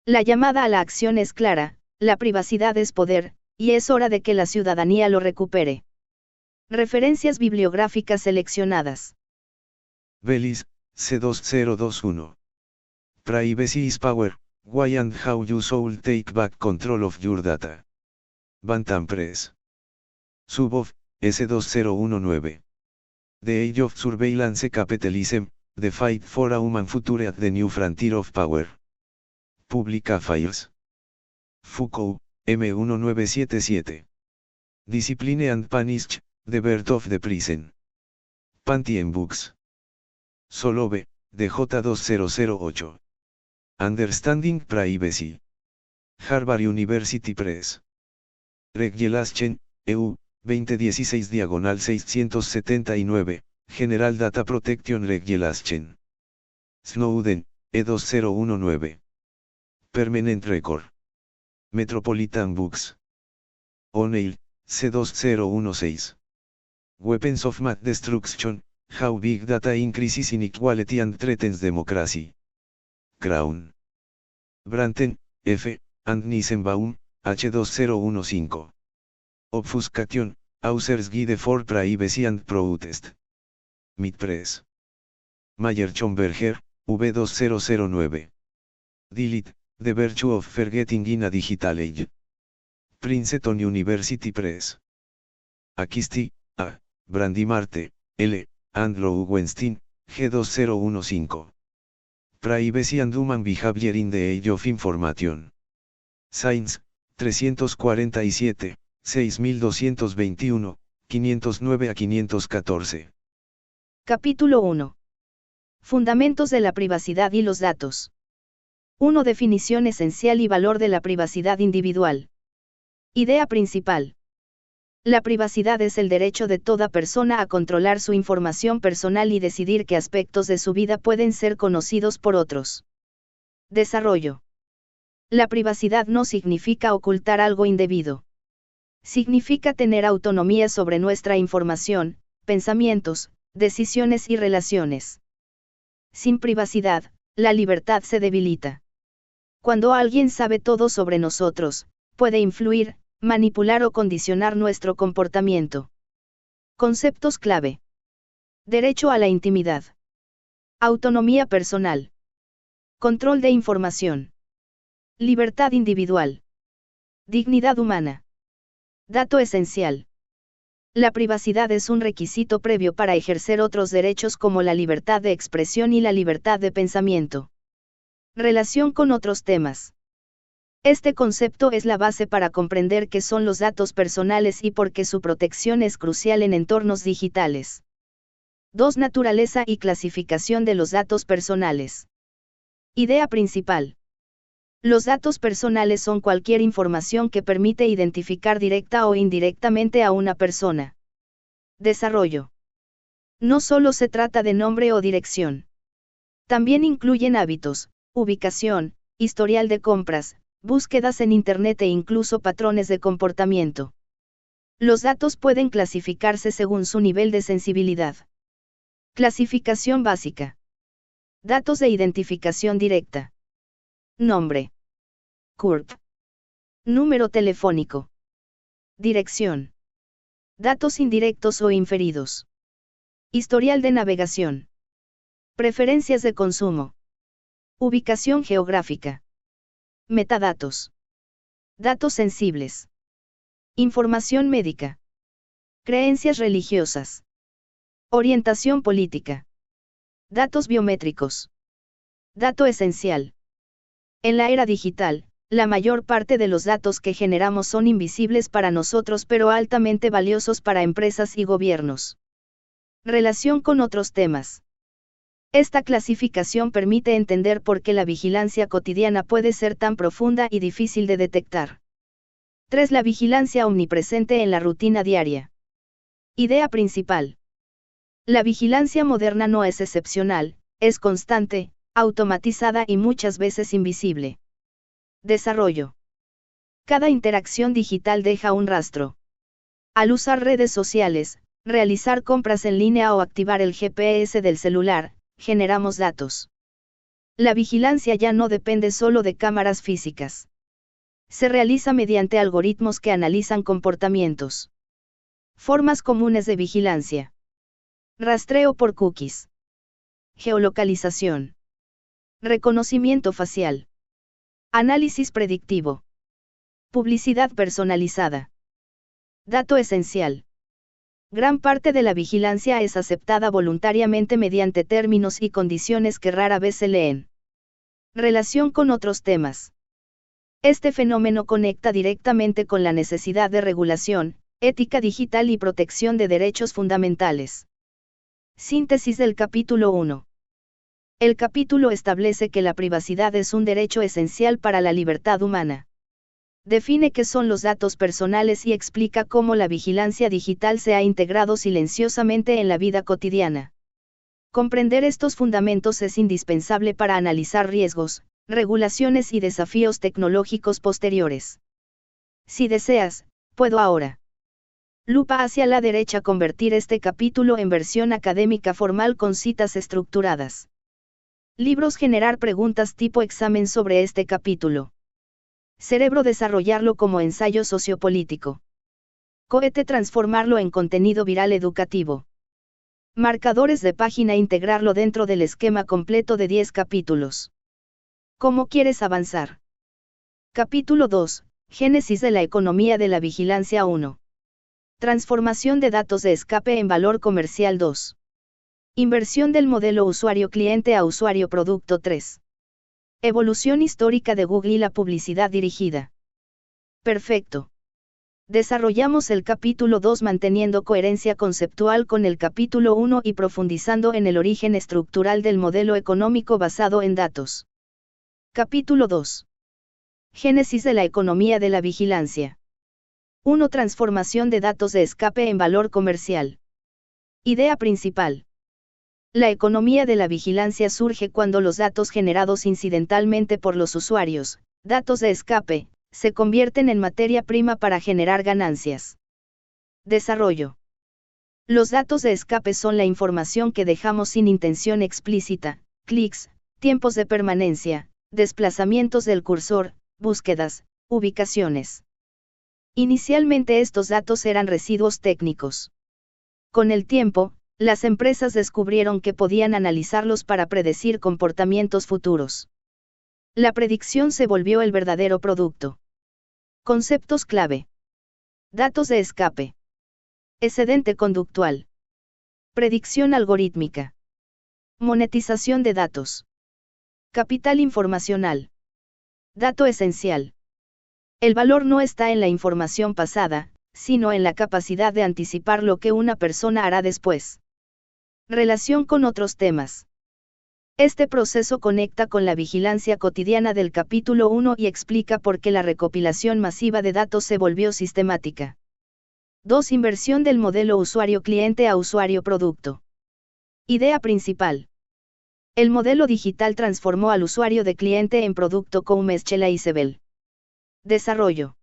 La llamada a la acción es clara, la privacidad es poder, y es hora de que la ciudadanía lo recupere. Referencias bibliográficas seleccionadas. Bellis, C2021. Privacy is power, why and how you should take back control of your data. Bantam Press. Zuboff, S2019. The Age of Surveillance Capitalism, The Fight for a Human Future at the New Frontier of Power. Public Affairs. Foucault, M1977. Discipline and Punish, The Birth of the Prison. Pantien Books. Solove, DJ2008. Understanding Privacy. Harvard University Press. Regjelaschen, EU, 2016-679, General Data Protection Regjelaschen. Snowden, E2019. Permanent Record. Metropolitan Books. O'Neill, C2016. Weapons of Mass Destruction, How Big Data Increases Inequality and Threatens Democracy. Crown. Branten, F., and Nissenbaum, H2015. Obfuscation, Author's Guide for Privacy and Protest. Mid Press. Mayer-Schomberger, V2009. Delete, The Virtue of Forgetting in a Digital Age. Princeton University Press. Akisti, A., Brandy Marte, L., Andrew Weinstein, G2015. Privacy and Human Behavior in the Age of Information. Science, 347, 6221, 509 a 514. Capítulo 1. Fundamentos de la privacidad y los datos. 1. Definición esencial y valor de la privacidad individual. Idea principal. La privacidad es el derecho de toda persona a controlar su información personal y decidir qué aspectos de su vida pueden ser conocidos por otros. Desarrollo. La privacidad no significa ocultar algo indebido. Significa tener autonomía sobre nuestra información, pensamientos, decisiones y relaciones. Sin privacidad, la libertad se debilita. Cuando alguien sabe todo sobre nosotros, puede influir, manipular o condicionar nuestro comportamiento. Conceptos clave. Derecho a la intimidad. Autonomía personal. Control de información. Libertad individual. Dignidad humana. Dato esencial. La privacidad es un requisito previo para ejercer otros derechos como la libertad de expresión y la libertad de pensamiento. Relación con otros temas. Este concepto es la base para comprender qué son los datos personales y por qué su protección es crucial en entornos digitales. 2. Naturaleza y clasificación de los datos personales. Idea principal. Los datos personales son cualquier información que permite identificar directa o indirectamente a una persona. Desarrollo. No solo se trata de nombre o dirección. También incluyen hábitos, ubicación, historial de compras, búsquedas en Internet e incluso patrones de comportamiento. Los datos pueden clasificarse según su nivel de sensibilidad. Clasificación básica. Datos de identificación directa. Nombre. CURP. Número telefónico. Dirección. Datos indirectos o inferidos. Historial de navegación. Preferencias de consumo. Ubicación geográfica. Metadatos. Datos sensibles. Información médica. Creencias religiosas. Orientación política. Datos biométricos. Dato esencial. En la era digital, la mayor parte de los datos que generamos son invisibles para nosotros pero altamente valiosos para empresas y gobiernos. Relación con otros temas. Esta clasificación permite entender por qué la vigilancia cotidiana puede ser tan profunda y difícil de detectar. 3. La vigilancia omnipresente en la rutina diaria. Idea principal. La vigilancia moderna no es excepcional, es constante, automatizada y muchas veces invisible. Desarrollo. Cada interacción digital deja un rastro. Al usar redes sociales, realizar compras en línea o activar el GPS del celular, generamos datos. La vigilancia ya no depende solo de cámaras físicas. Se realiza mediante algoritmos que analizan comportamientos. Formas comunes de vigilancia. Rastreo por cookies. Geolocalización. Reconocimiento facial. Análisis predictivo. Publicidad personalizada. Dato esencial. Gran parte de la vigilancia es aceptada voluntariamente mediante términos y condiciones que rara vez se leen. Relación con otros temas. Este fenómeno conecta directamente con la necesidad de regulación, ética digital y protección de derechos fundamentales. Síntesis del capítulo 1. El capítulo establece que la privacidad es un derecho esencial para la libertad humana. Define qué son los datos personales y explica cómo la vigilancia digital se ha integrado silenciosamente en la vida cotidiana. Comprender estos fundamentos es indispensable para analizar riesgos, regulaciones y desafíos tecnológicos posteriores. Si deseas, puedo ahora. Lupa hacia la derecha. Convertir este capítulo en versión académica formal con citas estructuradas. Libros. Generar preguntas tipo examen sobre este capítulo. Cerebro. Desarrollarlo como ensayo sociopolítico. Cohete. Transformarlo en contenido viral educativo. Marcadores de página. Integrarlo dentro del esquema completo de 10 capítulos. ¿Cómo quieres avanzar? Capítulo 2. Génesis de la economía de la vigilancia 1. Transformación de datos de escape en valor comercial 2. Inversión del modelo usuario-cliente a usuario-producto 3. Evolución histórica de Google y la publicidad dirigida. Perfecto. Desarrollamos el capítulo 2 manteniendo coherencia conceptual con el capítulo 1 y profundizando en el origen estructural del modelo económico basado en datos. Capítulo 2. Génesis de la economía de la vigilancia. 1. Transformación de datos de escape en valor comercial. Idea principal. La economía de la vigilancia surge cuando los datos generados incidentalmente por los usuarios, datos de escape, se convierten en materia prima para generar ganancias. Desarrollo. Los datos de escape son la información que dejamos sin intención explícita, clics, tiempos de permanencia, desplazamientos del cursor, búsquedas, ubicaciones. Inicialmente estos datos eran residuos técnicos. Con el tiempo, las empresas descubrieron que podían analizarlos para predecir comportamientos futuros. La predicción se volvió el verdadero producto. Conceptos clave. Datos de escape. Excedente conductual. Predicción algorítmica. Monetización de datos. Capital informacional. Dato esencial. El valor no está en la información pasada, sino en la capacidad de anticipar lo que una persona hará después. Relación con otros temas. Este proceso conecta con la vigilancia cotidiana del capítulo 1 y explica por qué la recopilación masiva de datos se volvió sistemática. 2. Inversión del modelo usuario-cliente a usuario-producto. Idea principal. El modelo digital transformó al usuario de cliente en producto como Meschela y Sebel. Desarrollo.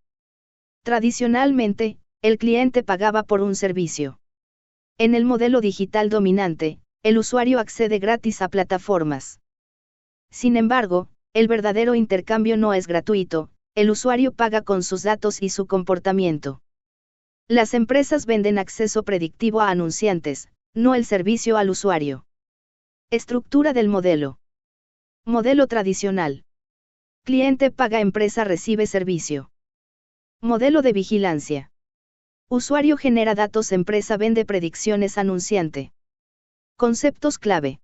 Tradicionalmente, el cliente pagaba por un servicio. En el modelo digital dominante, el usuario accede gratis a plataformas. Sin embargo, el verdadero intercambio no es gratuito, el usuario paga con sus datos y su comportamiento. Las empresas venden acceso predictivo a anunciantes, no el servicio al usuario. Estructura del modelo. Modelo tradicional. Cliente paga, empresa recibe servicio. Modelo de vigilancia. Usuario genera datos, empresa vende predicciones, anunciante. Conceptos clave.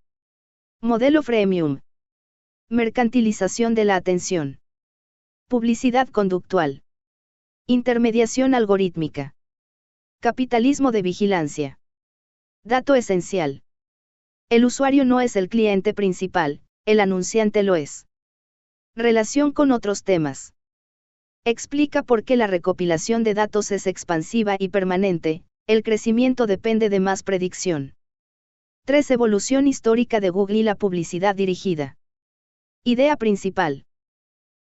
Modelo freemium. Mercantilización de la atención. Publicidad conductual. Intermediación algorítmica. Capitalismo de vigilancia. Dato esencial. El usuario no es el cliente principal, el anunciante lo es. Relación con otros temas. Explica por qué la recopilación de datos es expansiva y permanente, el crecimiento depende de más predicción. 3. Evolución histórica de Google y la publicidad dirigida. Idea principal.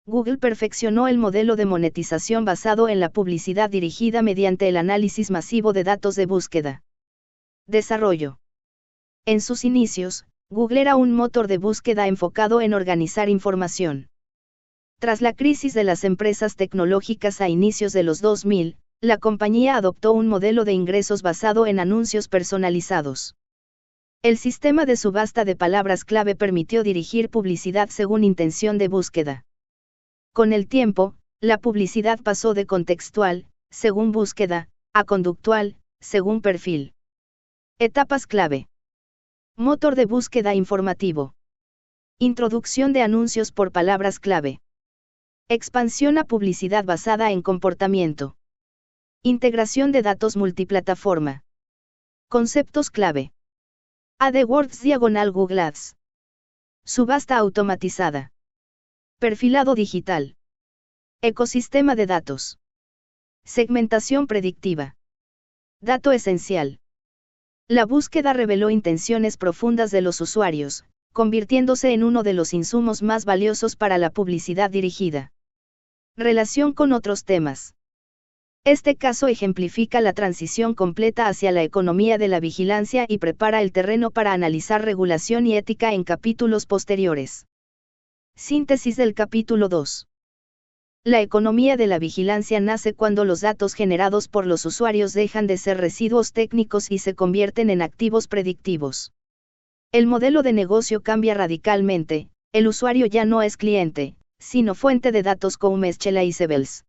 Google perfeccionó el modelo de monetización basado en la publicidad dirigida mediante el análisis masivo de datos de búsqueda. Desarrollo. En sus inicios, Google era un motor de búsqueda enfocado en organizar información. Tras la crisis de las empresas tecnológicas a inicios de los 2000, la compañía adoptó un modelo de ingresos basado en anuncios personalizados. El sistema de subasta de palabras clave permitió dirigir publicidad según intención de búsqueda. Con el tiempo, la publicidad pasó de contextual, según búsqueda, a conductual, según perfil. Etapas clave. Motor de búsqueda informativo. Introducción de anuncios por palabras clave. Expansión a publicidad basada en comportamiento. Integración de datos multiplataforma. Conceptos clave. AdWords/Google Ads. Subasta automatizada. Perfilado digital. Ecosistema de datos. Segmentación predictiva. Dato esencial. La búsqueda reveló intenciones profundas de los usuarios, convirtiéndose en uno de los insumos más valiosos para la publicidad dirigida. Relación con otros temas. Este caso ejemplifica la transición completa hacia la economía de la vigilancia y prepara el terreno para analizar regulación y ética en capítulos posteriores. Síntesis del capítulo 2. La economía de la vigilancia nace cuando los datos generados por los usuarios dejan de ser residuos técnicos y se convierten en activos predictivos. El modelo de negocio cambia radicalmente, el usuario ya no es cliente, sino fuente de datos como icebergs.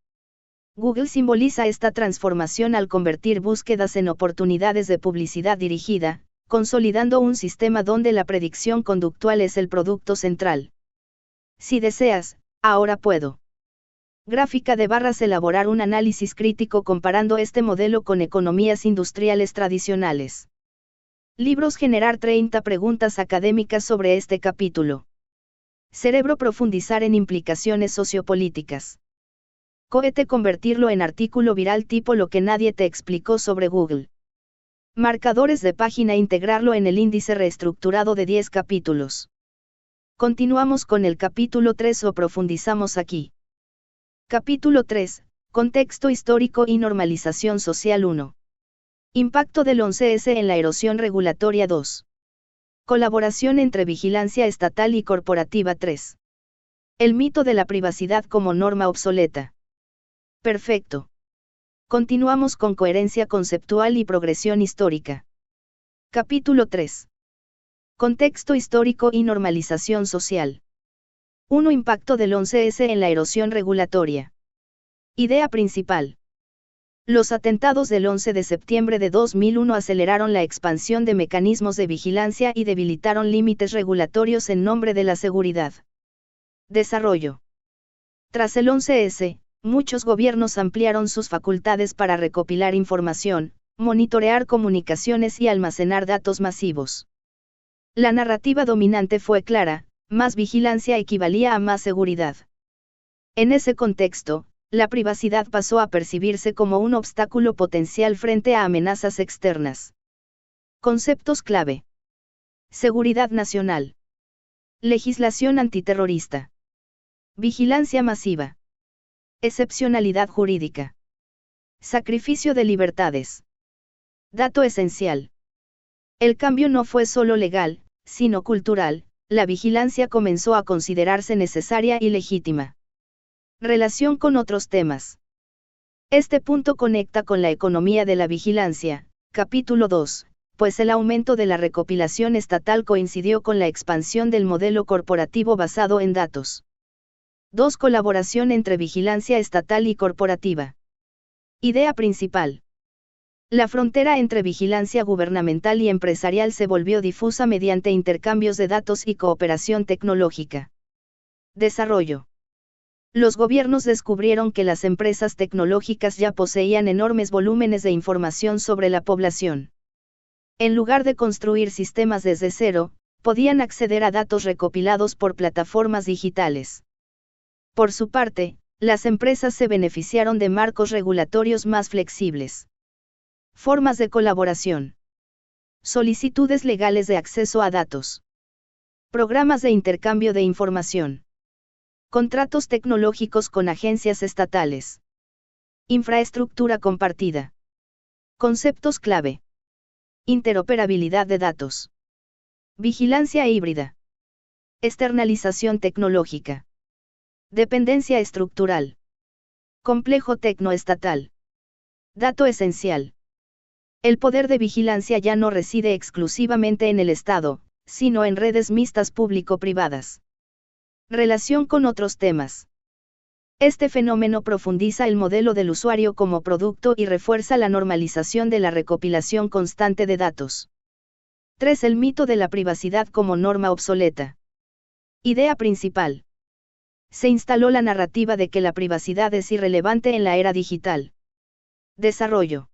Google simboliza esta transformación al convertir búsquedas en oportunidades de publicidad dirigida, consolidando un sistema donde la predicción conductual es el producto central. Si deseas, ahora puedo. Gráfica de barras. Elaborar un análisis crítico comparando este modelo con economías industriales tradicionales. Libros. Generar 30 preguntas académicas sobre este capítulo. Cerebro. Profundizar en implicaciones sociopolíticas. Cohete. Convertirlo en artículo viral tipo lo que nadie te explicó sobre Google. Marcadores de página. Integrarlo en el índice reestructurado de 10 capítulos. Continuamos con el capítulo 3 o profundizamos aquí. Capítulo 3, Contexto histórico y normalización social. 1. Impacto del 11S en la erosión regulatoria. 2. Colaboración entre vigilancia estatal y corporativa. 3. El mito de la privacidad como norma obsoleta. Perfecto. Continuamos con coherencia conceptual y progresión histórica. Capítulo 3. Contexto histórico y normalización social. 1. Impacto del 11S en la erosión regulatoria. Idea principal. Los atentados del 11 de septiembre de 2001 aceleraron la expansión de mecanismos de vigilancia y debilitaron límites regulatorios en nombre de la seguridad. Desarrollo. Tras el 11S, muchos gobiernos ampliaron sus facultades para recopilar información, monitorear comunicaciones y almacenar datos masivos. La narrativa dominante fue clara: más vigilancia equivalía a más seguridad. En ese contexto, la privacidad pasó a percibirse como un obstáculo potencial frente a amenazas externas. Conceptos clave. Seguridad nacional. Legislación antiterrorista. Vigilancia masiva. Excepcionalidad jurídica. Sacrificio de libertades. Dato esencial. El cambio no fue solo legal, sino cultural. La vigilancia comenzó a considerarse necesaria y legítima. Relación con otros temas. Este punto conecta con la economía de la vigilancia, capítulo 2, pues el aumento de la recopilación estatal coincidió con la expansión del modelo corporativo basado en datos. 2. Colaboración entre vigilancia estatal y corporativa. Idea principal. La frontera entre vigilancia gubernamental y empresarial se volvió difusa mediante intercambios de datos y cooperación tecnológica. Desarrollo. Los gobiernos descubrieron que las empresas tecnológicas ya poseían enormes volúmenes de información sobre la población. En lugar de construir sistemas desde cero, podían acceder a datos recopilados por plataformas digitales. Por su parte, las empresas se beneficiaron de marcos regulatorios más flexibles. Formas de colaboración. Solicitudes legales de acceso a datos. Programas de intercambio de información. Contratos tecnológicos con agencias estatales. Infraestructura compartida. Conceptos clave. Interoperabilidad de datos. Vigilancia híbrida. Externalización tecnológica. Dependencia estructural. Complejo tecnoestatal. Dato esencial. El poder de vigilancia ya no reside exclusivamente en el Estado, sino en redes mixtas público-privadas. Relación con otros temas. Este fenómeno profundiza el modelo del usuario como producto y refuerza la normalización de la recopilación constante de datos. 3. El mito de la privacidad como norma obsoleta. Idea principal. Se instaló la narrativa de que la privacidad es irrelevante en la era digital. Desarrollo.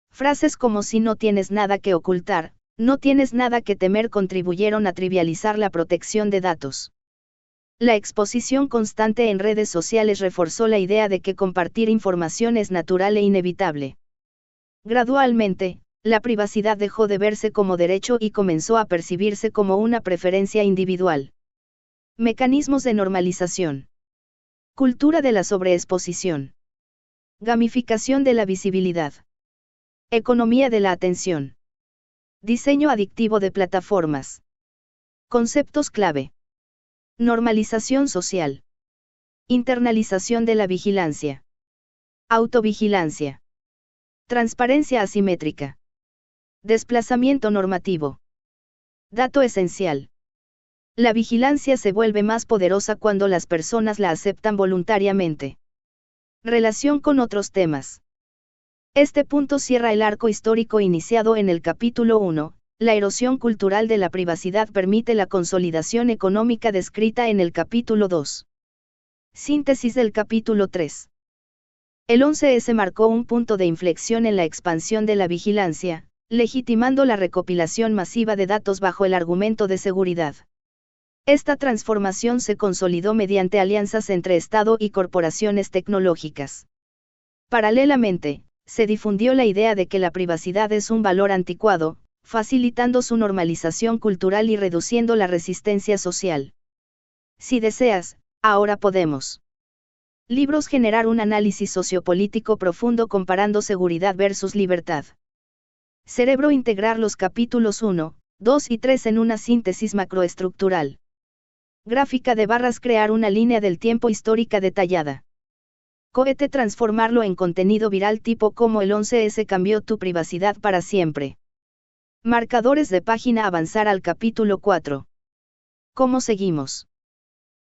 Frases como si no tienes nada que ocultar, no tienes nada que temer contribuyeron a trivializar la protección de datos. La exposición constante en redes sociales reforzó la idea de que compartir información es natural e inevitable. Gradualmente, la privacidad dejó de verse como derecho y comenzó a percibirse como una preferencia individual. Mecanismos de normalización. Cultura de la sobreexposición. Gamificación de la visibilidad. Economía de la atención. Diseño adictivo de plataformas. Conceptos clave. Normalización social. Internalización de la vigilancia. Autovigilancia. Transparencia asimétrica. Desplazamiento normativo. Dato esencial. La vigilancia se vuelve más poderosa cuando las personas la aceptan voluntariamente. Relación con otros temas. Este punto cierra el arco histórico iniciado en el capítulo 1, la erosión cultural de la privacidad permite la consolidación económica descrita en el capítulo 2. Síntesis del capítulo 3. El 11S marcó un punto de inflexión en la expansión de la vigilancia, legitimando la recopilación masiva de datos bajo el argumento de seguridad. Esta transformación se consolidó mediante alianzas entre Estado y corporaciones tecnológicas. Paralelamente, se difundió la idea de que la privacidad es un valor anticuado, facilitando su normalización cultural y reduciendo la resistencia social. Si deseas, ahora podemos. Libros generar un análisis sociopolítico profundo comparando seguridad versus libertad. Cerebro integrar los capítulos 1, 2 y 3 en una síntesis macroestructural. Gráfica de barras crear una línea del tiempo histórica detallada. Cohete transformarlo en contenido viral tipo como el 11S cambió tu privacidad para siempre. Marcadores de página avanzar al capítulo 4. ¿Cómo seguimos?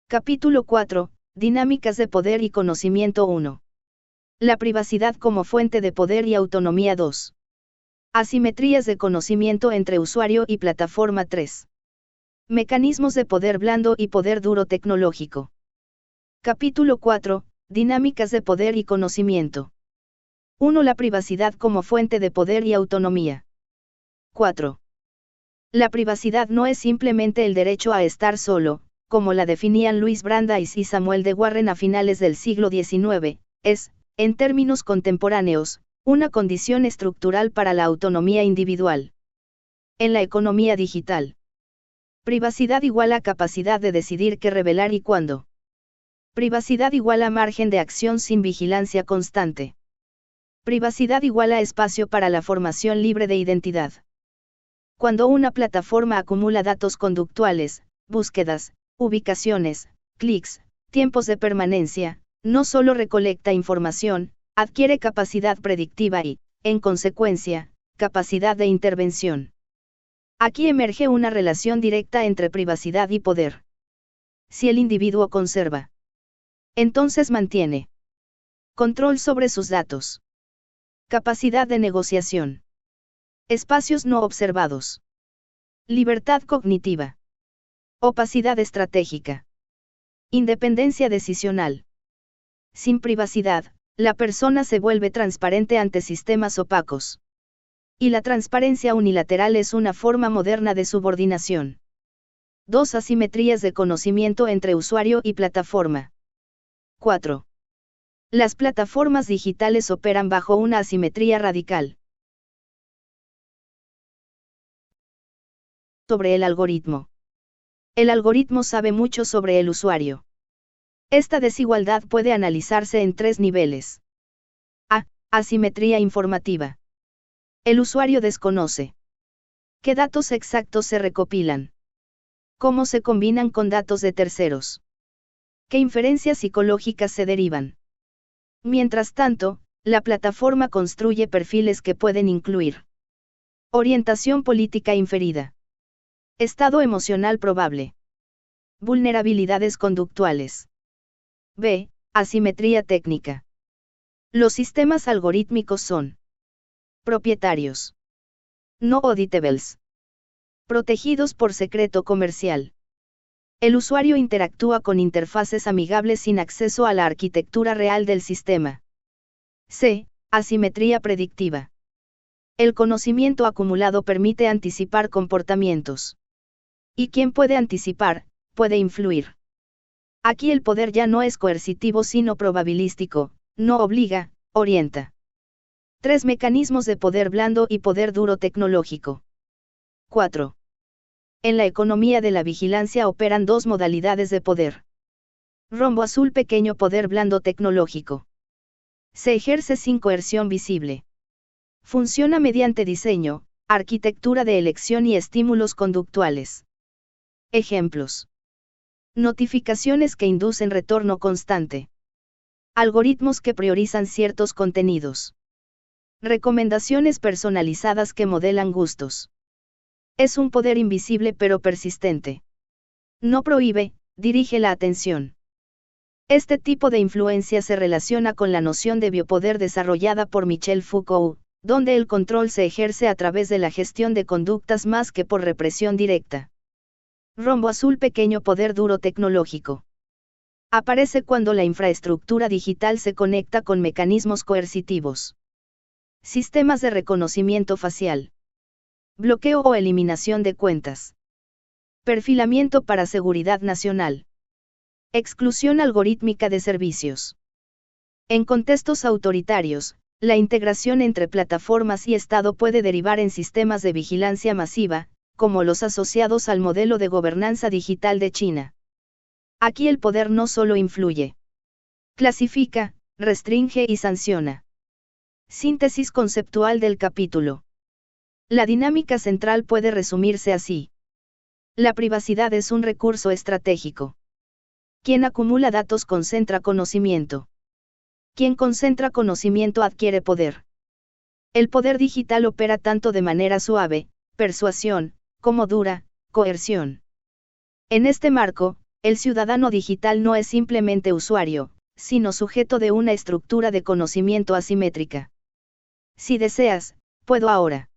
Capítulo 4, Dinámicas de poder y conocimiento 1. La privacidad como fuente de poder y autonomía 2. Asimetrías de conocimiento entre usuario y plataforma 3. Mecanismos de poder blando y poder duro tecnológico. Capítulo 4, Dinámicas de poder y conocimiento. 1. La privacidad como fuente de poder y autonomía. 4. La privacidad no es simplemente el derecho a estar solo, como la definían Louis Brandeis y Samuel de Warren a finales del siglo XIX, es, en términos contemporáneos, una condición estructural para la autonomía individual. En la economía digital. Privacidad igual a capacidad de decidir qué revelar y cuándo. Privacidad igual a margen de acción sin vigilancia constante. Privacidad igual a espacio para la formación libre de identidad. Cuando una plataforma acumula datos conductuales, búsquedas, ubicaciones, clics, tiempos de permanencia, no solo recolecta información, adquiere capacidad predictiva y, en consecuencia, capacidad de intervención. Aquí emerge una relación directa entre privacidad y poder. Si el individuo conserva, entonces mantiene control sobre sus datos. Capacidad de negociación. Espacios no observados. Libertad cognitiva. Opacidad estratégica. Independencia decisional. Sin privacidad, la persona se vuelve transparente ante sistemas opacos. Y la transparencia unilateral es una forma moderna de subordinación. 2. Asimetrías de conocimiento entre usuario y plataforma. 4. Las plataformas digitales operan bajo una asimetría radical. Sobre el algoritmo. El algoritmo sabe mucho sobre el usuario. Esta desigualdad puede analizarse en 3 niveles. A. Asimetría informativa. El usuario desconoce qué datos exactos se recopilan, cómo se combinan con datos de terceros, qué inferencias psicológicas se derivan. Mientras tanto, la plataforma construye perfiles que pueden incluir orientación política inferida, estado emocional probable, vulnerabilidades conductuales. B. Asimetría técnica. Los sistemas algorítmicos son propietarios, no auditables, protegidos por secreto comercial. El usuario interactúa con interfaces amigables sin acceso a la arquitectura real del sistema. C. Asimetría predictiva. El conocimiento acumulado permite anticipar comportamientos. Y quien puede anticipar, puede influir. Aquí el poder ya no es coercitivo sino probabilístico, no obliga, orienta. 3 mecanismos de poder blando y poder duro tecnológico. 4. En la economía de la vigilancia operan 2 modalidades de poder. Rombo azul: pequeño poder blando tecnológico. Se ejerce sin coerción visible. Funciona mediante diseño, arquitectura de elección y estímulos conductuales. Ejemplos. Notificaciones que inducen retorno constante. Algoritmos que priorizan ciertos contenidos. Recomendaciones personalizadas que modelan gustos. Es un poder invisible pero persistente. No prohíbe, dirige la atención. Este tipo de influencia se relaciona con la noción de biopoder desarrollada por Michel Foucault, donde el control se ejerce a través de la gestión de conductas más que por represión directa. Rombo azul: pequeño poder duro tecnológico. Aparece cuando la infraestructura digital se conecta con mecanismos coercitivos. Sistemas de reconocimiento facial. Bloqueo o eliminación de cuentas. Perfilamiento para seguridad nacional. Exclusión algorítmica de servicios. En contextos autoritarios, la integración entre plataformas y Estado puede derivar en sistemas de vigilancia masiva, como los asociados al modelo de gobernanza digital de China. Aquí el poder no solo influye, clasifica, restringe y sanciona. Síntesis conceptual del capítulo. La dinámica central puede resumirse así. La privacidad es un recurso estratégico. Quien acumula datos concentra conocimiento. Quien concentra conocimiento adquiere poder. El poder digital opera tanto de manera suave, persuasión, como dura, coerción. En este marco, el ciudadano digital no es simplemente usuario, sino sujeto de una estructura de conocimiento asimétrica. Si deseas, puedo ahora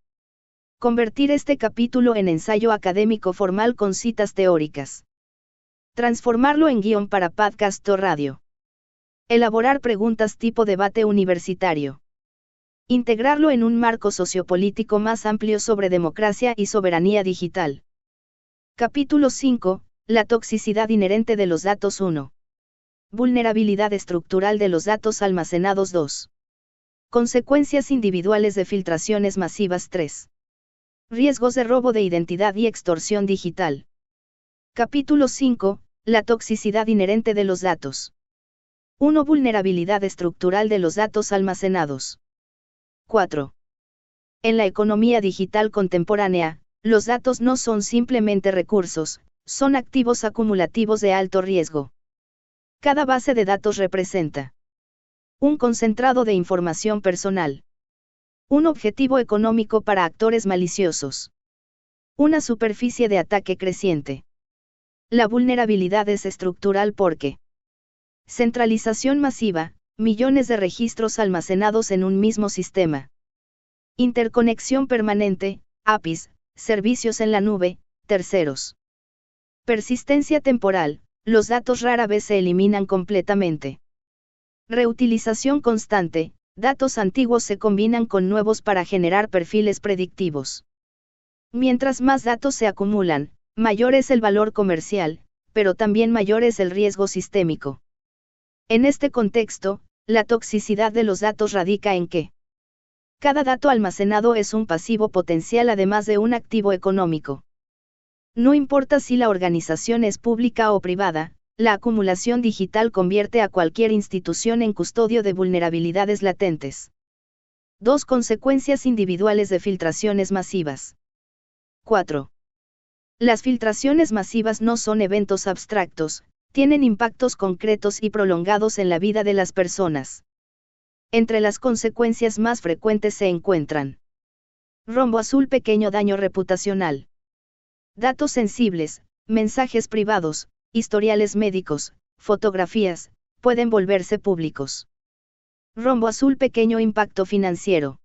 convertir este capítulo en ensayo académico formal con citas teóricas. Transformarlo en guión para podcast o radio. Elaborar preguntas tipo debate universitario. Integrarlo en un marco sociopolítico más amplio sobre democracia y soberanía digital. Capítulo 5. La toxicidad inherente de los datos 1. Vulnerabilidad estructural de los datos almacenados 2. Consecuencias individuales de filtraciones masivas 3. Riesgos de robo de identidad y extorsión digital. Capítulo 5. La toxicidad inherente de los datos. 1. Vulnerabilidad estructural de los datos almacenados. 4. En la economía digital contemporánea, los datos no son simplemente recursos, son activos acumulativos de alto riesgo. Cada base de datos representa un concentrado de información personal. Un objetivo económico para actores maliciosos. Una superficie de ataque creciente. La vulnerabilidad es estructural porque centralización masiva, millones de registros almacenados en un mismo sistema. Interconexión permanente, APIs, servicios en la nube, terceros. Persistencia temporal, los datos rara vez se eliminan completamente. Reutilización constante, datos antiguos se combinan con nuevos para generar perfiles predictivos. Mientras más datos se acumulan, mayor es el valor comercial, pero también mayor es el riesgo sistémico. En este contexto, la toxicidad de los datos radica en que cada dato almacenado es un pasivo potencial además de un activo económico. No importa si la organización es pública o privada, la acumulación digital convierte a cualquier institución en custodio de vulnerabilidades latentes. 2. Consecuencias individuales de filtraciones masivas. 4. Las filtraciones masivas no son eventos abstractos, tienen impactos concretos y prolongados en la vida de las personas. Entre las consecuencias más frecuentes se encuentran: rombo azul, pequeño daño reputacional. Datos sensibles, mensajes privados, historiales médicos, fotografías, pueden volverse públicos. Rombo azul, pequeño impacto financiero.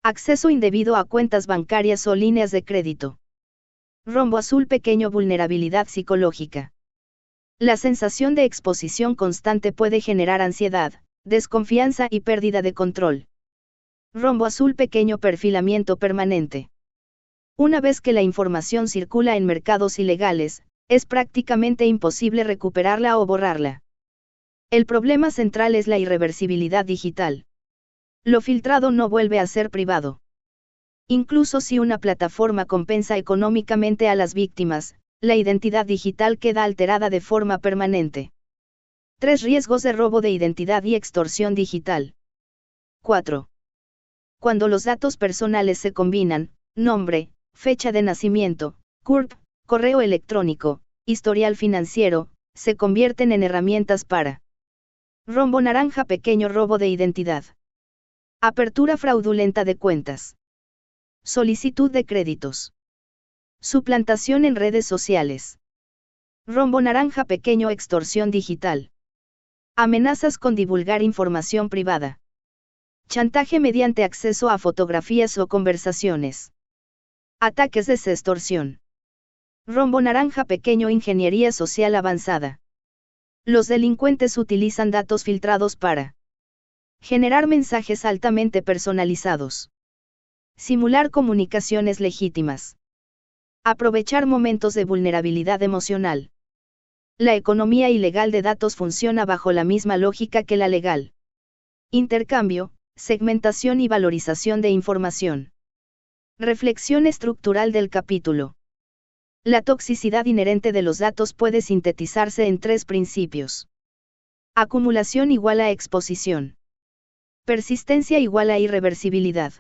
Acceso indebido a cuentas bancarias o líneas de crédito. Rombo azul, pequeño vulnerabilidad psicológica. La sensación de exposición constante puede generar ansiedad, desconfianza y pérdida de control. Rombo azul, pequeño perfilamiento permanente. Una vez que la información circula en mercados ilegales, es prácticamente imposible recuperarla o borrarla. El problema central es la irreversibilidad digital. Lo filtrado no vuelve a ser privado. Incluso si una plataforma compensa económicamente a las víctimas, la identidad digital queda alterada de forma permanente. 3. Riesgos de robo de identidad y extorsión digital. 4. Cuando los datos personales se combinan, nombre, fecha de nacimiento, CURP, correo electrónico, historial financiero, se convierten en herramientas para rombo naranja, pequeño robo de identidad. Apertura fraudulenta de cuentas. Solicitud de créditos. Suplantación en redes sociales. Rombo naranja, pequeño extorsión digital. Amenazas con divulgar información privada. Chantaje mediante acceso a fotografías o conversaciones. Ataques de extorsión. Rombo naranja, pequeño ingeniería social avanzada. Los delincuentes utilizan datos filtrados para generar mensajes altamente personalizados. Simular comunicaciones legítimas. Aprovechar momentos de vulnerabilidad emocional. La economía ilegal de datos funciona bajo la misma lógica que la legal. Intercambio, segmentación y valorización de información. Reflexión estructural del capítulo. La toxicidad inherente de los datos puede sintetizarse en 3 principios. Acumulación igual a exposición. Persistencia igual a irreversibilidad.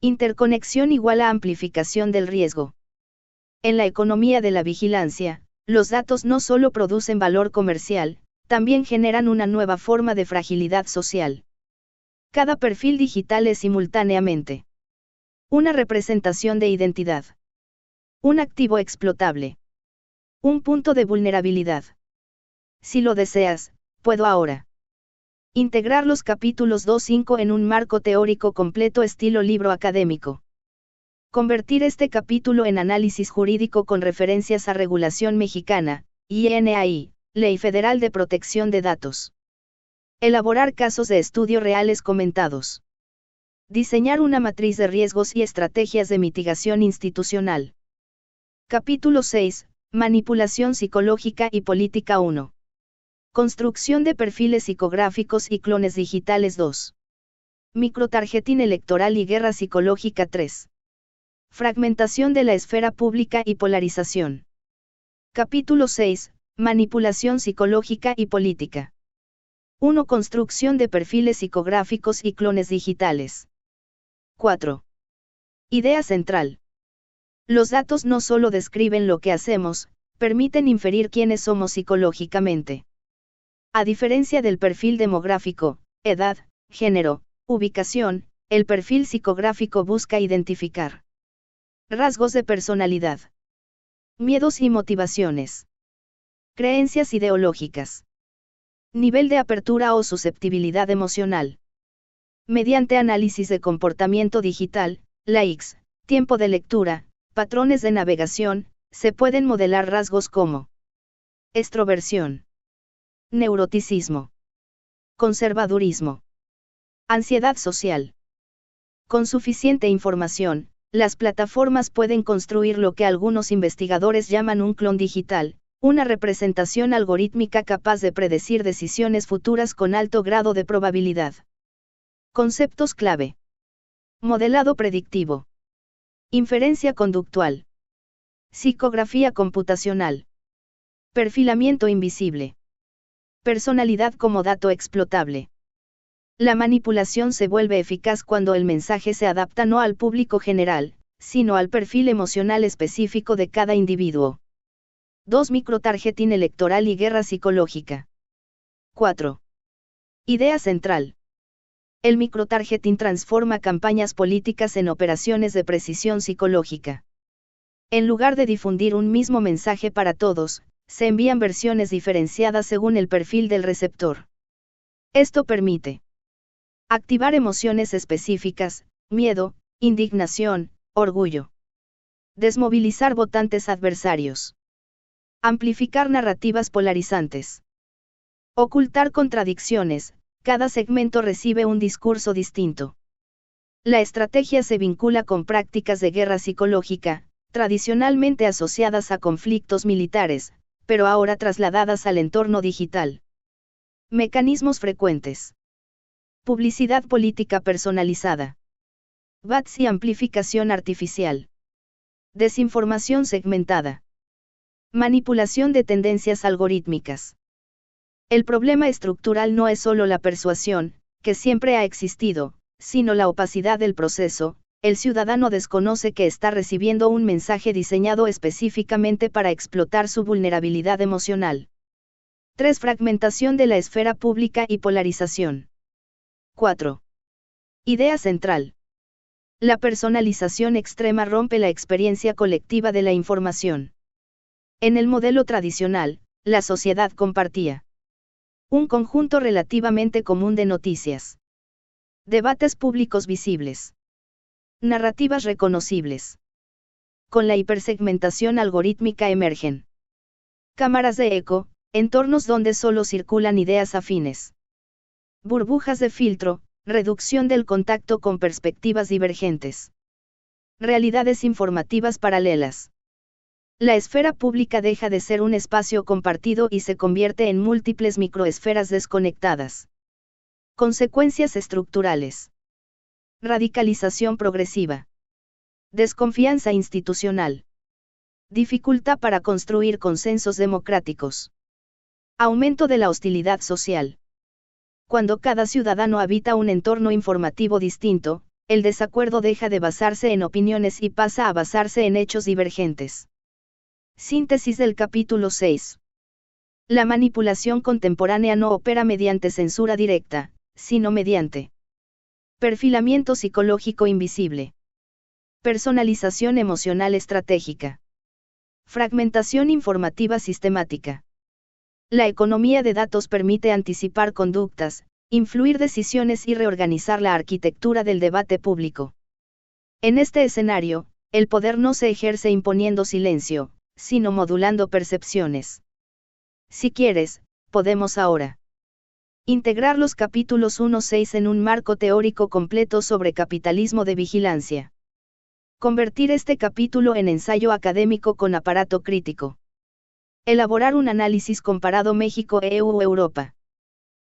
Interconexión igual a amplificación del riesgo. En la economía de la vigilancia, los datos no solo producen valor comercial, también generan una nueva forma de fragilidad social. Cada perfil digital es simultáneamente una representación de identidad, un activo explotable, un punto de vulnerabilidad. Si lo deseas, puedo ahora integrar los capítulos 2-5 en un marco teórico completo estilo libro académico. Convertir este capítulo en análisis jurídico con referencias a regulación mexicana, INAI, Ley Federal de Protección de Datos. Elaborar casos de estudio reales comentados. Diseñar una matriz de riesgos y estrategias de mitigación institucional. Capítulo 6, Manipulación psicológica y política 1. Construcción de perfiles psicográficos y clones digitales 2. Microtargeting electoral y guerra psicológica 3. Fragmentación de la esfera pública y polarización. Capítulo 6, Manipulación psicológica y política. 1. Construcción de perfiles psicográficos y clones digitales. 4. Idea central. Los datos no solo describen lo que hacemos, permiten inferir quiénes somos psicológicamente. A diferencia del perfil demográfico, edad, género, ubicación, el perfil psicográfico busca identificar rasgos de personalidad, miedos y motivaciones, creencias ideológicas, nivel de apertura o susceptibilidad emocional. Mediante análisis de comportamiento digital, likes, tiempo de lectura, patrones de navegación, se pueden modelar rasgos como extroversión, neuroticismo, conservadurismo, Ansiedad social. Con suficiente información, las plataformas pueden construir lo que algunos investigadores llaman un clon digital, una representación algorítmica capaz de predecir decisiones futuras con alto grado de probabilidad. Conceptos clave. Modelado predictivo. Inferencia conductual. Psicografía computacional. Perfilamiento invisible. Personalidad como dato explotable. La manipulación se vuelve eficaz cuando el mensaje se adapta no al público general, sino al perfil emocional específico de cada individuo. 2. Microtargeting electoral y guerra psicológica. 4. Idea central. El microtargeting transforma campañas políticas en operaciones de precisión psicológica. En lugar de difundir un mismo mensaje para todos, se envían versiones diferenciadas según el perfil del receptor. Esto permite activar emociones específicas, miedo, indignación, orgullo. Desmovilizar votantes adversarios. Amplificar narrativas polarizantes. Ocultar contradicciones, cada segmento recibe un discurso distinto. La estrategia se vincula con prácticas de guerra psicológica, tradicionalmente asociadas a conflictos militares, pero ahora trasladadas al entorno digital. Mecanismos frecuentes. Publicidad política personalizada. Bots y amplificación artificial. Desinformación segmentada. Manipulación de tendencias algorítmicas. El problema estructural no es solo la persuasión, que siempre ha existido, sino la opacidad del proceso. El ciudadano desconoce que está recibiendo un mensaje diseñado específicamente para explotar su vulnerabilidad emocional. 3. Fragmentación de la esfera pública y polarización. 4. Idea central. La personalización extrema rompe la experiencia colectiva de la información. En el modelo tradicional, la sociedad compartía un conjunto relativamente común de noticias. Debates públicos visibles. Narrativas reconocibles. Con la hipersegmentación algorítmica emergen cámaras de eco, entornos donde solo circulan ideas afines. Burbujas de filtro, reducción del contacto con perspectivas divergentes. Realidades informativas paralelas. La esfera pública deja de ser un espacio compartido y se convierte en múltiples microesferas desconectadas. Consecuencias estructurales. Radicalización progresiva. Desconfianza institucional. Dificultad para construir consensos democráticos. Aumento de la hostilidad social. Cuando cada ciudadano habita un entorno informativo distinto, el desacuerdo deja de basarse en opiniones y pasa a basarse en hechos divergentes. Síntesis del capítulo 6. La manipulación contemporánea no opera mediante censura directa, sino mediante perfilamiento psicológico invisible. Personalización emocional estratégica. Fragmentación informativa sistemática. La economía de datos permite anticipar conductas, influir decisiones y reorganizar la arquitectura del debate público. En este escenario, el poder no se ejerce imponiendo silencio, sino modulando percepciones. Si quieres, podemos ahora integrar los capítulos 1-6 en un marco teórico completo sobre capitalismo de vigilancia. Convertir este capítulo en ensayo académico con aparato crítico. Elaborar un análisis comparado México-EU-Europa.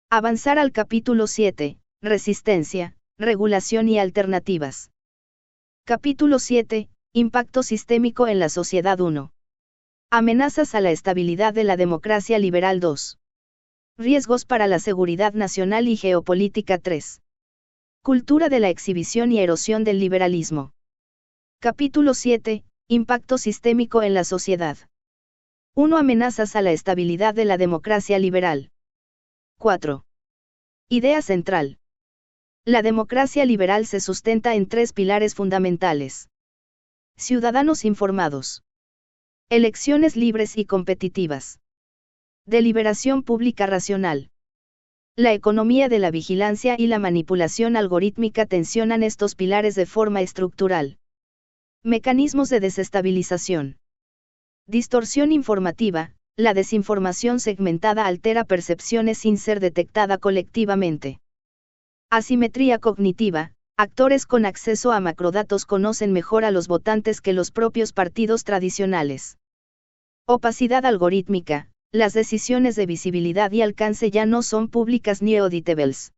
Avanzar al capítulo 7, resistencia, regulación y alternativas. Capítulo 7, impacto sistémico en la sociedad 1. Amenazas a la estabilidad de la democracia liberal 2. Riesgos para la seguridad nacional y geopolítica 3. Cultura de la exhibición y erosión del liberalismo. Capítulo 7, impacto sistémico en la sociedad. 1. Amenazas a la estabilidad de la democracia liberal. 4. Idea central. La democracia liberal se sustenta en 3 pilares fundamentales. Ciudadanos informados. Elecciones libres y competitivas. Deliberación pública racional. La economía de la vigilancia y la manipulación algorítmica tensionan estos pilares de forma estructural. Mecanismos de desestabilización. Distorsión informativa. La desinformación segmentada altera percepciones sin ser detectada colectivamente. Asimetría cognitiva. Actores con acceso a macrodatos conocen mejor a los votantes que los propios partidos tradicionales. Opacidad algorítmica. Las decisiones de visibilidad y alcance ya no son públicas ni auditables.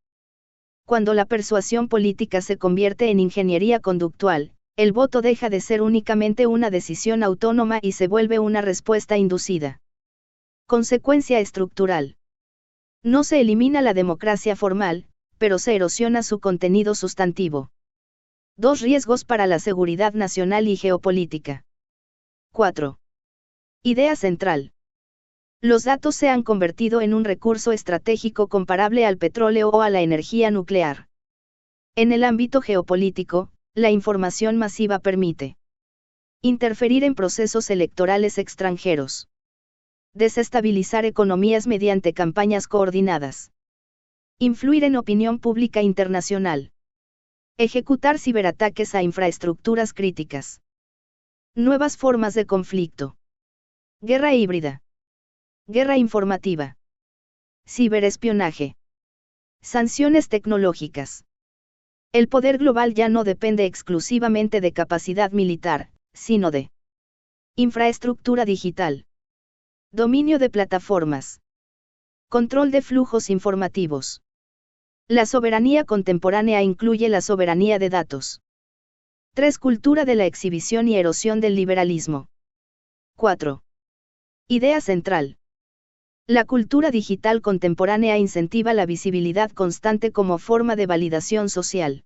Cuando la persuasión política se convierte en ingeniería conductual, el voto deja de ser únicamente una decisión autónoma y se vuelve una respuesta inducida. Consecuencia estructural. No se elimina la democracia formal, pero se erosiona su contenido sustantivo. 2 riesgos para la seguridad nacional y geopolítica. 4. Idea central. Los datos se han convertido en un recurso estratégico comparable al petróleo o a la energía nuclear. En el ámbito geopolítico, la información masiva permite interferir en procesos electorales extranjeros, desestabilizar economías mediante campañas coordinadas, influir en opinión pública internacional, ejecutar ciberataques a infraestructuras críticas. Nuevas formas de conflicto. Guerra híbrida. Guerra informativa. Ciberespionaje. Sanciones tecnológicas. El poder global ya no depende exclusivamente de capacidad militar, sino de infraestructura digital, dominio de plataformas, control de flujos informativos. La soberanía contemporánea incluye la soberanía de datos. 3. Cultura de la exhibición y erosión del liberalismo. 4. Idea central. La cultura digital contemporánea incentiva la visibilidad constante como forma de validación social.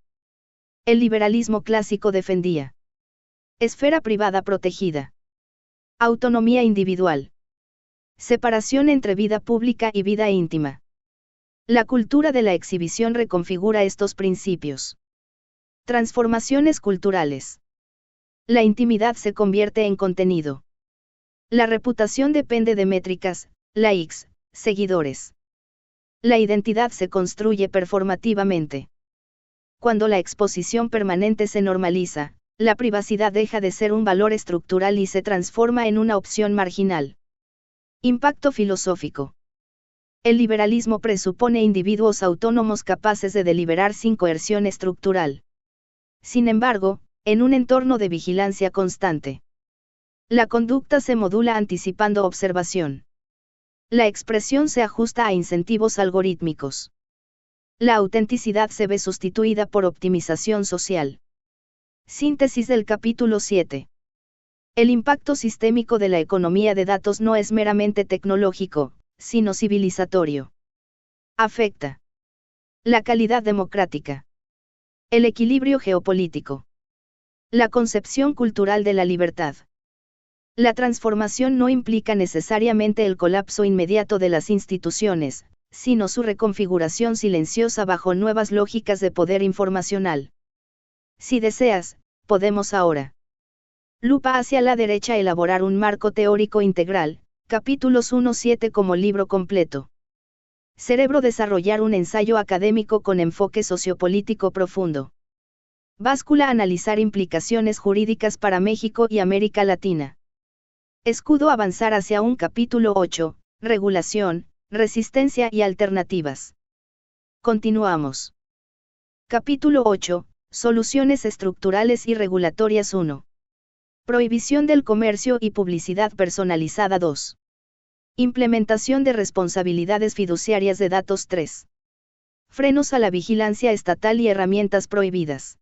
El liberalismo clásico defendía esfera privada protegida, autonomía individual, separación entre vida pública y vida íntima. La cultura de la exhibición reconfigura estos principios. Transformaciones culturales. La intimidad se convierte en contenido. La reputación depende de métricas, likes, seguidores. La identidad se construye performativamente. Cuando la exposición permanente se normaliza, la privacidad deja de ser un valor estructural y se transforma en una opción marginal. Impacto filosófico. El liberalismo presupone individuos autónomos capaces de deliberar sin coerción estructural. Sin embargo, en un entorno de vigilancia constante, la conducta se modula anticipando observación. La expresión se ajusta a incentivos algorítmicos. La autenticidad se ve sustituida por optimización social. Síntesis del capítulo 7. El impacto sistémico de la economía de datos no es meramente tecnológico, sino civilizatorio. Afecta la calidad democrática, el equilibrio geopolítico, la concepción cultural de la libertad. La transformación no implica necesariamente el colapso inmediato de las instituciones, sino su reconfiguración silenciosa bajo nuevas lógicas de poder informacional. Si deseas, podemos ahora. Lupa hacia la derecha elaborar un marco teórico integral, capítulos 1-7 como libro completo. Cerebro desarrollar un ensayo académico con enfoque sociopolítico profundo. Báscula analizar implicaciones jurídicas para México y América Latina. Escudo avanzar hacia un capítulo 8, regulación, resistencia y alternativas. Continuamos. Capítulo 8, soluciones estructurales y regulatorias 1. Prohibición del comercio y publicidad personalizada 2. Implementación de responsabilidades fiduciarias de datos 3. Frenos a la vigilancia estatal y herramientas prohibidas.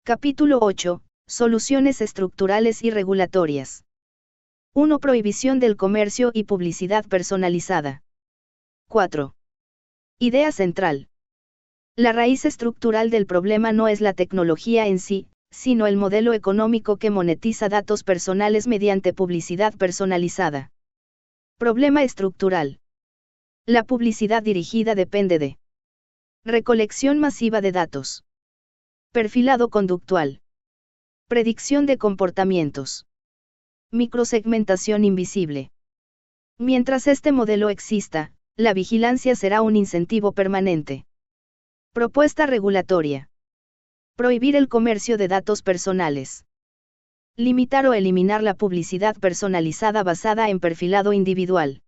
Capítulo 8, soluciones estructurales y regulatorias. 1. Prohibición del comercio y publicidad personalizada. 4. Idea central. La raíz estructural del problema no es la tecnología en sí, sino el modelo económico que monetiza datos personales mediante publicidad personalizada. Problema estructural. La publicidad dirigida depende de recolección masiva de datos, perfilado conductual, predicción de comportamientos, microsegmentación invisible. Mientras este modelo exista, la vigilancia será un incentivo permanente. Propuesta regulatoria. Prohibir el comercio de datos personales. Limitar o eliminar la publicidad personalizada basada en perfilado individual.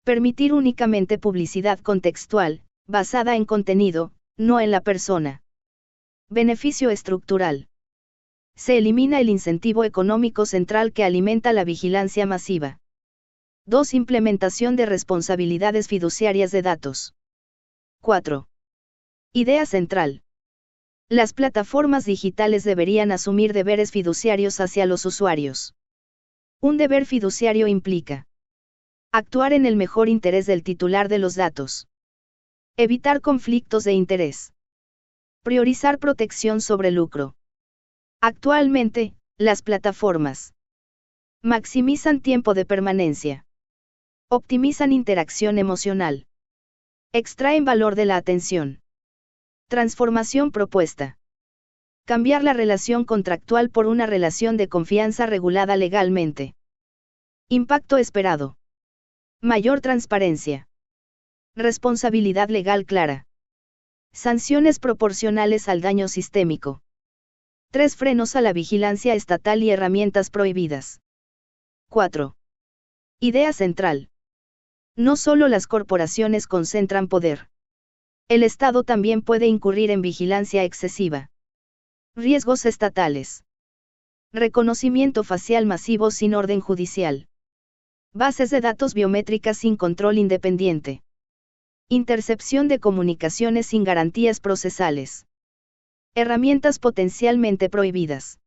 Permitir únicamente publicidad contextual, basada en contenido, no en la persona. Beneficio estructural. Se elimina el incentivo económico central que alimenta la vigilancia masiva. 2. Implementación de responsabilidades fiduciarias de datos. 4. Idea central. Las plataformas digitales deberían asumir deberes fiduciarios hacia los usuarios. Un deber fiduciario implica actuar en el mejor interés del titular de los datos. Evitar conflictos de interés. Priorizar protección sobre lucro. Actualmente, las plataformas maximizan tiempo de permanencia. Optimizan interacción emocional. Extraen valor de la atención. Transformación propuesta. Cambiar la relación contractual por una relación de confianza regulada legalmente. Impacto esperado. Mayor transparencia. Responsabilidad legal clara. Sanciones proporcionales al daño sistémico. 3. Frenos a la vigilancia estatal y herramientas prohibidas. 4. Idea central. No solo las corporaciones concentran poder. El Estado también puede incurrir en vigilancia excesiva. Riesgos estatales. Reconocimiento facial masivo sin orden judicial. Bases de datos biométricas sin control independiente. Intercepción de comunicaciones sin garantías procesales. Herramientas potencialmente prohibidas.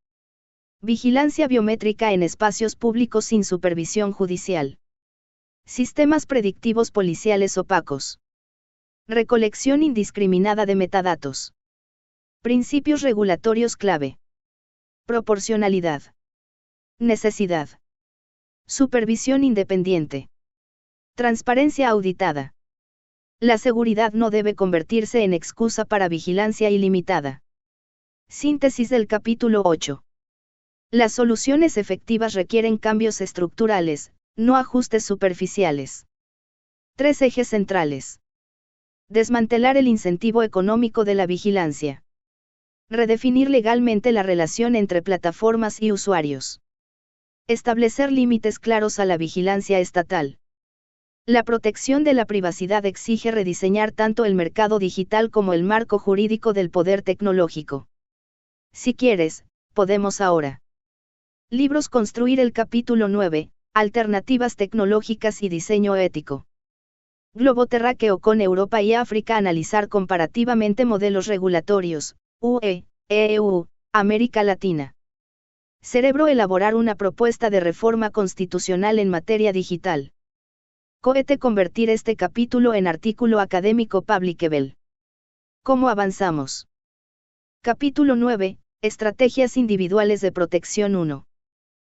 Vigilancia biométrica en espacios públicos sin supervisión judicial. Sistemas predictivos policiales opacos. Recolección indiscriminada de metadatos. Principios regulatorios clave. Proporcionalidad. Necesidad. Supervisión independiente. Transparencia auditada. La seguridad no debe convertirse en excusa para vigilancia ilimitada. Síntesis del capítulo 8. Las soluciones efectivas requieren cambios estructurales, no ajustes superficiales. 3 ejes centrales. Desmantelar el incentivo económico de la vigilancia. Redefinir legalmente la relación entre plataformas y usuarios. Establecer límites claros a la vigilancia estatal. La protección de la privacidad exige rediseñar tanto el mercado digital como el marco jurídico del poder tecnológico. Si quieres, podemos ahora. Libros. Construir el capítulo 9, Alternativas tecnológicas y diseño ético. Globo terráqueo con Europa y África. Analizar comparativamente modelos regulatorios, UE, EU, América Latina. Cerebro. Elaborar una propuesta de reforma constitucional en materia digital. Cohete. Convertir este capítulo en artículo académico publicable. ¿Cómo avanzamos? Capítulo 9, Estrategias individuales de protección 1.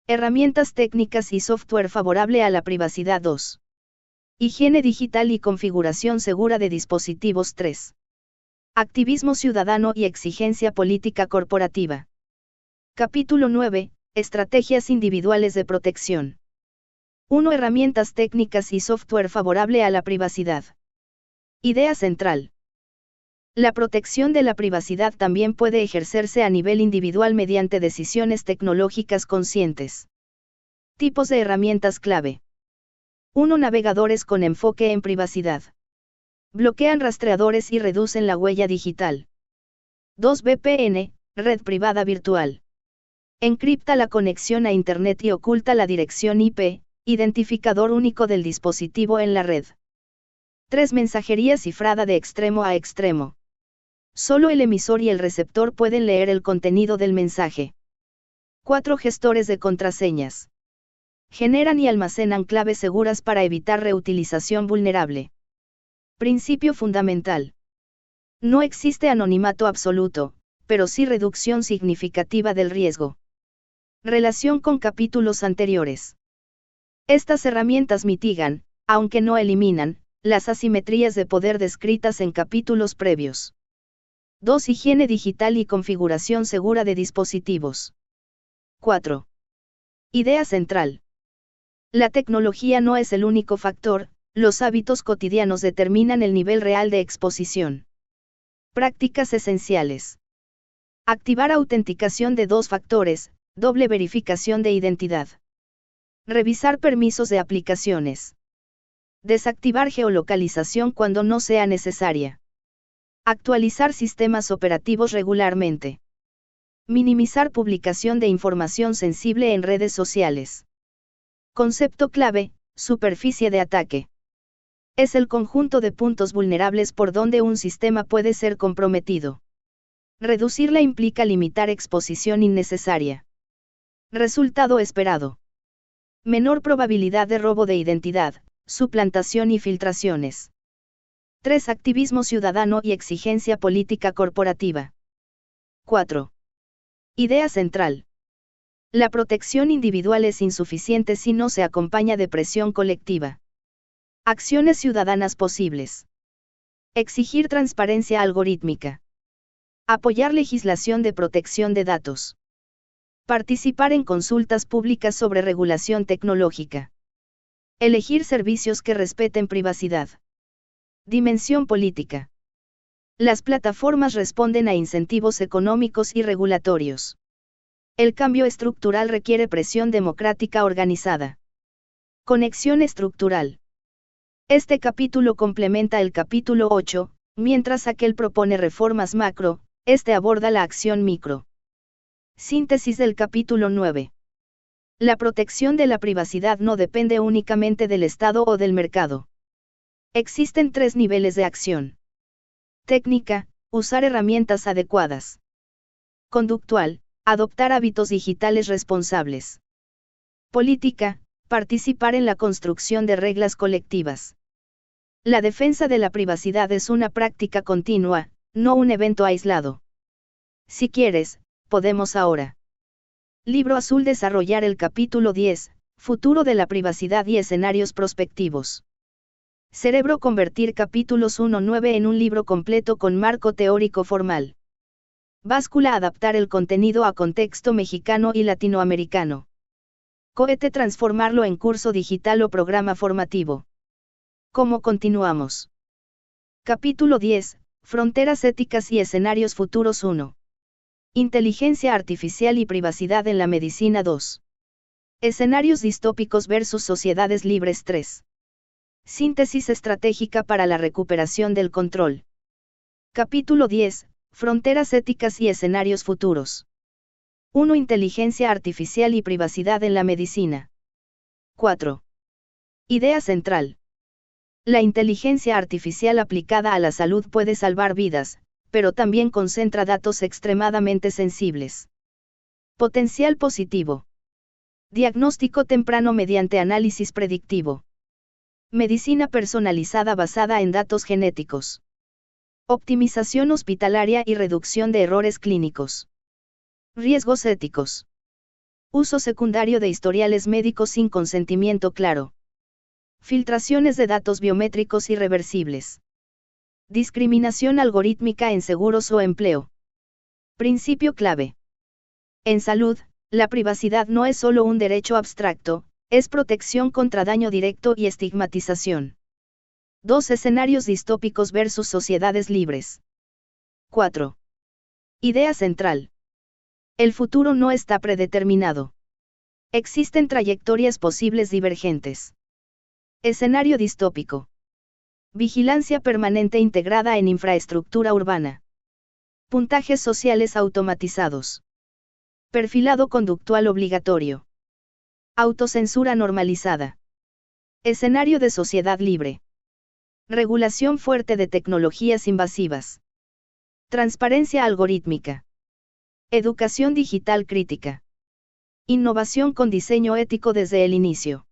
Herramientas técnicas y software favorable a la privacidad 2. Higiene digital y configuración segura de dispositivos 3. Activismo ciudadano y exigencia política corporativa. Capítulo 9, Estrategias individuales de protección. 1. Herramientas técnicas y software favorable a la privacidad. Idea central. La protección de la privacidad también puede ejercerse a nivel individual mediante decisiones tecnológicas conscientes. Tipos de herramientas clave. 1. Navegadores con enfoque en privacidad. Bloquean rastreadores y reducen la huella digital. 2. VPN, red privada virtual. Encripta la conexión a Internet y oculta la dirección IP, identificador único del dispositivo en la red. 3. Mensajería cifrada de extremo a extremo. Solo el emisor y el receptor pueden leer el contenido del mensaje. 4. Gestores de contraseñas. Generan y almacenan claves seguras para evitar reutilización vulnerable. Principio fundamental. No existe anonimato absoluto, pero sí reducción significativa del riesgo. Relación con capítulos anteriores. Estas herramientas mitigan, aunque no eliminan, las asimetrías de poder descritas en capítulos previos. 2. Higiene digital y configuración segura de dispositivos. 4. Idea central. La tecnología no es el único factor, los hábitos cotidianos determinan el nivel real de exposición. Prácticas esenciales. Activar autenticación de 2 factores, doble verificación de identidad. Revisar permisos de aplicaciones. Desactivar geolocalización cuando no sea necesaria. Actualizar sistemas operativos regularmente. Minimizar publicación de información sensible en redes sociales. Concepto clave: superficie de ataque. Es el conjunto de puntos vulnerables por donde un sistema puede ser comprometido. Reducirla implica limitar exposición innecesaria. Resultado esperado: menor probabilidad de robo de identidad, suplantación y filtraciones. 3. Activismo ciudadano y exigencia política corporativa. 4. Idea central. La protección individual es insuficiente si no se acompaña de presión colectiva. Acciones ciudadanas posibles. Exigir transparencia algorítmica. Apoyar legislación de protección de datos. Participar en consultas públicas sobre regulación tecnológica. Elegir servicios que respeten privacidad. Dimensión política. Las plataformas responden a incentivos económicos y regulatorios. El cambio estructural requiere presión democrática organizada. Conexión estructural. Este capítulo complementa el capítulo 8, mientras aquel propone reformas macro, este aborda la acción micro. Síntesis del capítulo 9. La protección de la privacidad no depende únicamente del Estado o del mercado. Existen 3 niveles de acción. Técnica: usar herramientas adecuadas. Conductual: adoptar hábitos digitales responsables. Política: participar en la construcción de reglas colectivas. La defensa de la privacidad es una práctica continua, no un evento aislado. Si quieres, podemos ahora. Libro azul. Desarrollar el capítulo 10, futuro de la privacidad y escenarios prospectivos. Cerebro. Convertir capítulos 1-9 en un libro completo con marco teórico formal. Báscula. Adaptar el contenido a contexto mexicano y latinoamericano. Cohete. Transformarlo en curso digital o programa formativo. ¿Cómo continuamos? Capítulo 10, fronteras éticas y escenarios futuros. 1. Inteligencia artificial y privacidad en la medicina. 2. Escenarios distópicos versus sociedades libres. 3. Síntesis estratégica para la recuperación del control. Capítulo 10, fronteras éticas y escenarios futuros. 1. Inteligencia artificial y privacidad en la medicina. 4. Idea central. La inteligencia artificial aplicada a la salud puede salvar vidas, pero también concentra datos extremadamente sensibles. Potencial positivo. Diagnóstico temprano mediante análisis predictivo. Medicina personalizada basada en datos genéticos. Optimización hospitalaria y reducción de errores clínicos. Riesgos éticos. Uso secundario de historiales médicos sin consentimiento claro. Filtraciones de datos biométricos irreversibles. Discriminación algorítmica en seguros o empleo. Principio clave. En salud, la privacidad no es solo un derecho abstracto, es protección contra daño directo y estigmatización. 2. Escenarios distópicos versus sociedades libres. 4. Idea central. El futuro no está predeterminado. Existen trayectorias posibles divergentes. Escenario distópico. Vigilancia permanente integrada en infraestructura urbana. Puntajes sociales automatizados. Perfilado conductual obligatorio. Autocensura normalizada. Escenario de sociedad libre. Regulación fuerte de tecnologías invasivas. Transparencia algorítmica. Educación digital crítica. Innovación con diseño ético desde el inicio.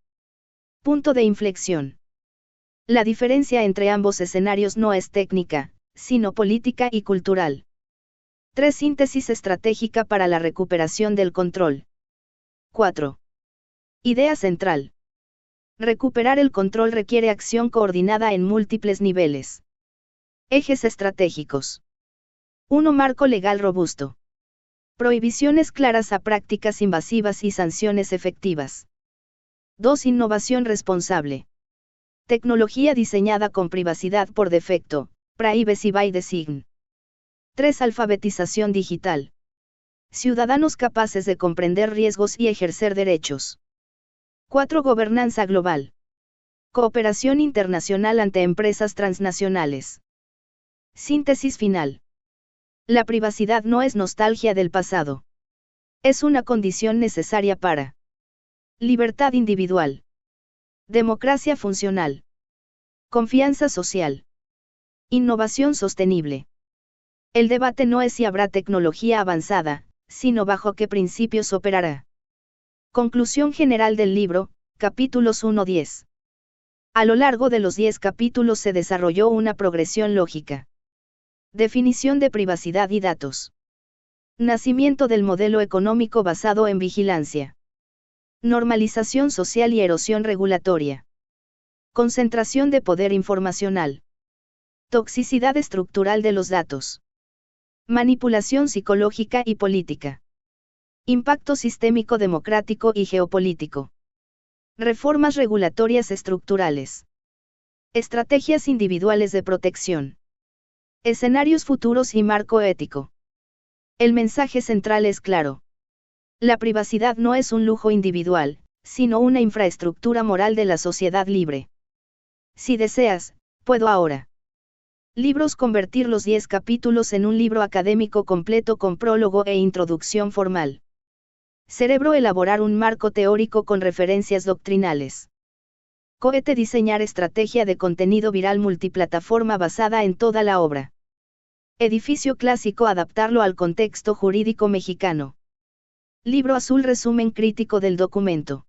Punto de inflexión. La diferencia entre ambos escenarios no es técnica, sino política y cultural. 3. Síntesis estratégica para la recuperación del control. 4. Idea central. Recuperar el control requiere acción coordinada en múltiples niveles. Ejes estratégicos. 1. Marco legal robusto. Prohibiciones claras a prácticas invasivas y sanciones efectivas. 2. Innovación responsable. Tecnología diseñada con privacidad por defecto, privacy by design. 3. Alfabetización digital. Ciudadanos capaces de comprender riesgos y ejercer derechos. 4. Gobernanza global. Cooperación internacional ante empresas transnacionales. Síntesis final. La privacidad no es nostalgia del pasado. Es una condición necesaria para libertad individual, democracia funcional, confianza social, innovación sostenible. El debate no es si habrá tecnología avanzada, sino bajo qué principios operará. Conclusión general del libro, capítulos 1-10. A lo largo de los 10 capítulos se desarrolló una progresión lógica. Definición de privacidad y datos. Nacimiento del modelo económico basado en vigilancia. Normalización social y erosión regulatoria. Concentración de poder informacional. Toxicidad estructural de los datos. Manipulación psicológica y política. Impacto sistémico democrático y geopolítico. Reformas regulatorias estructurales. Estrategias individuales de protección. Escenarios futuros y marco ético. El mensaje central es claro. La privacidad no es un lujo individual, sino una infraestructura moral de la sociedad libre. Si deseas, puedo ahora. Libros convertir los 10 capítulos en un libro académico completo con prólogo e introducción formal. Cerebro elaborar un marco teórico con referencias doctrinales. Cohete diseñar estrategia de contenido viral multiplataforma basada en toda la obra. Edificio clásico adaptarlo al contexto jurídico mexicano. Libro azul resumen crítico del documento.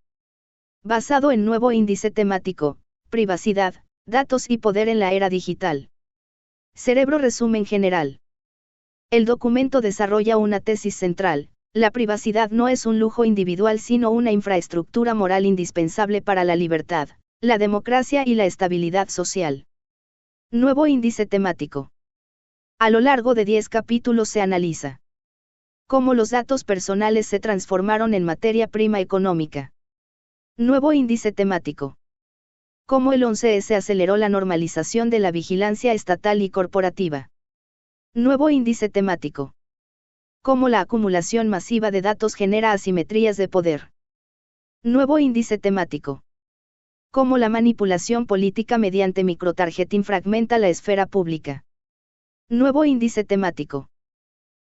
Basado en nuevo índice temático, privacidad, datos y poder en la era digital. Cerebro resumen general. El documento desarrolla una tesis central. La privacidad no es un lujo individual sino una infraestructura moral indispensable para la libertad, la democracia y la estabilidad social. Nuevo índice temático. A lo largo de 10 capítulos se analiza cómo los datos personales se transformaron en materia prima económica. Nuevo índice temático. Cómo el 11S aceleró la normalización de la vigilancia estatal y corporativa. Nuevo índice temático. Cómo la acumulación masiva de datos genera asimetrías de poder. Nuevo índice temático. Cómo la manipulación política mediante microtargeting fragmenta la esfera pública. Nuevo índice temático.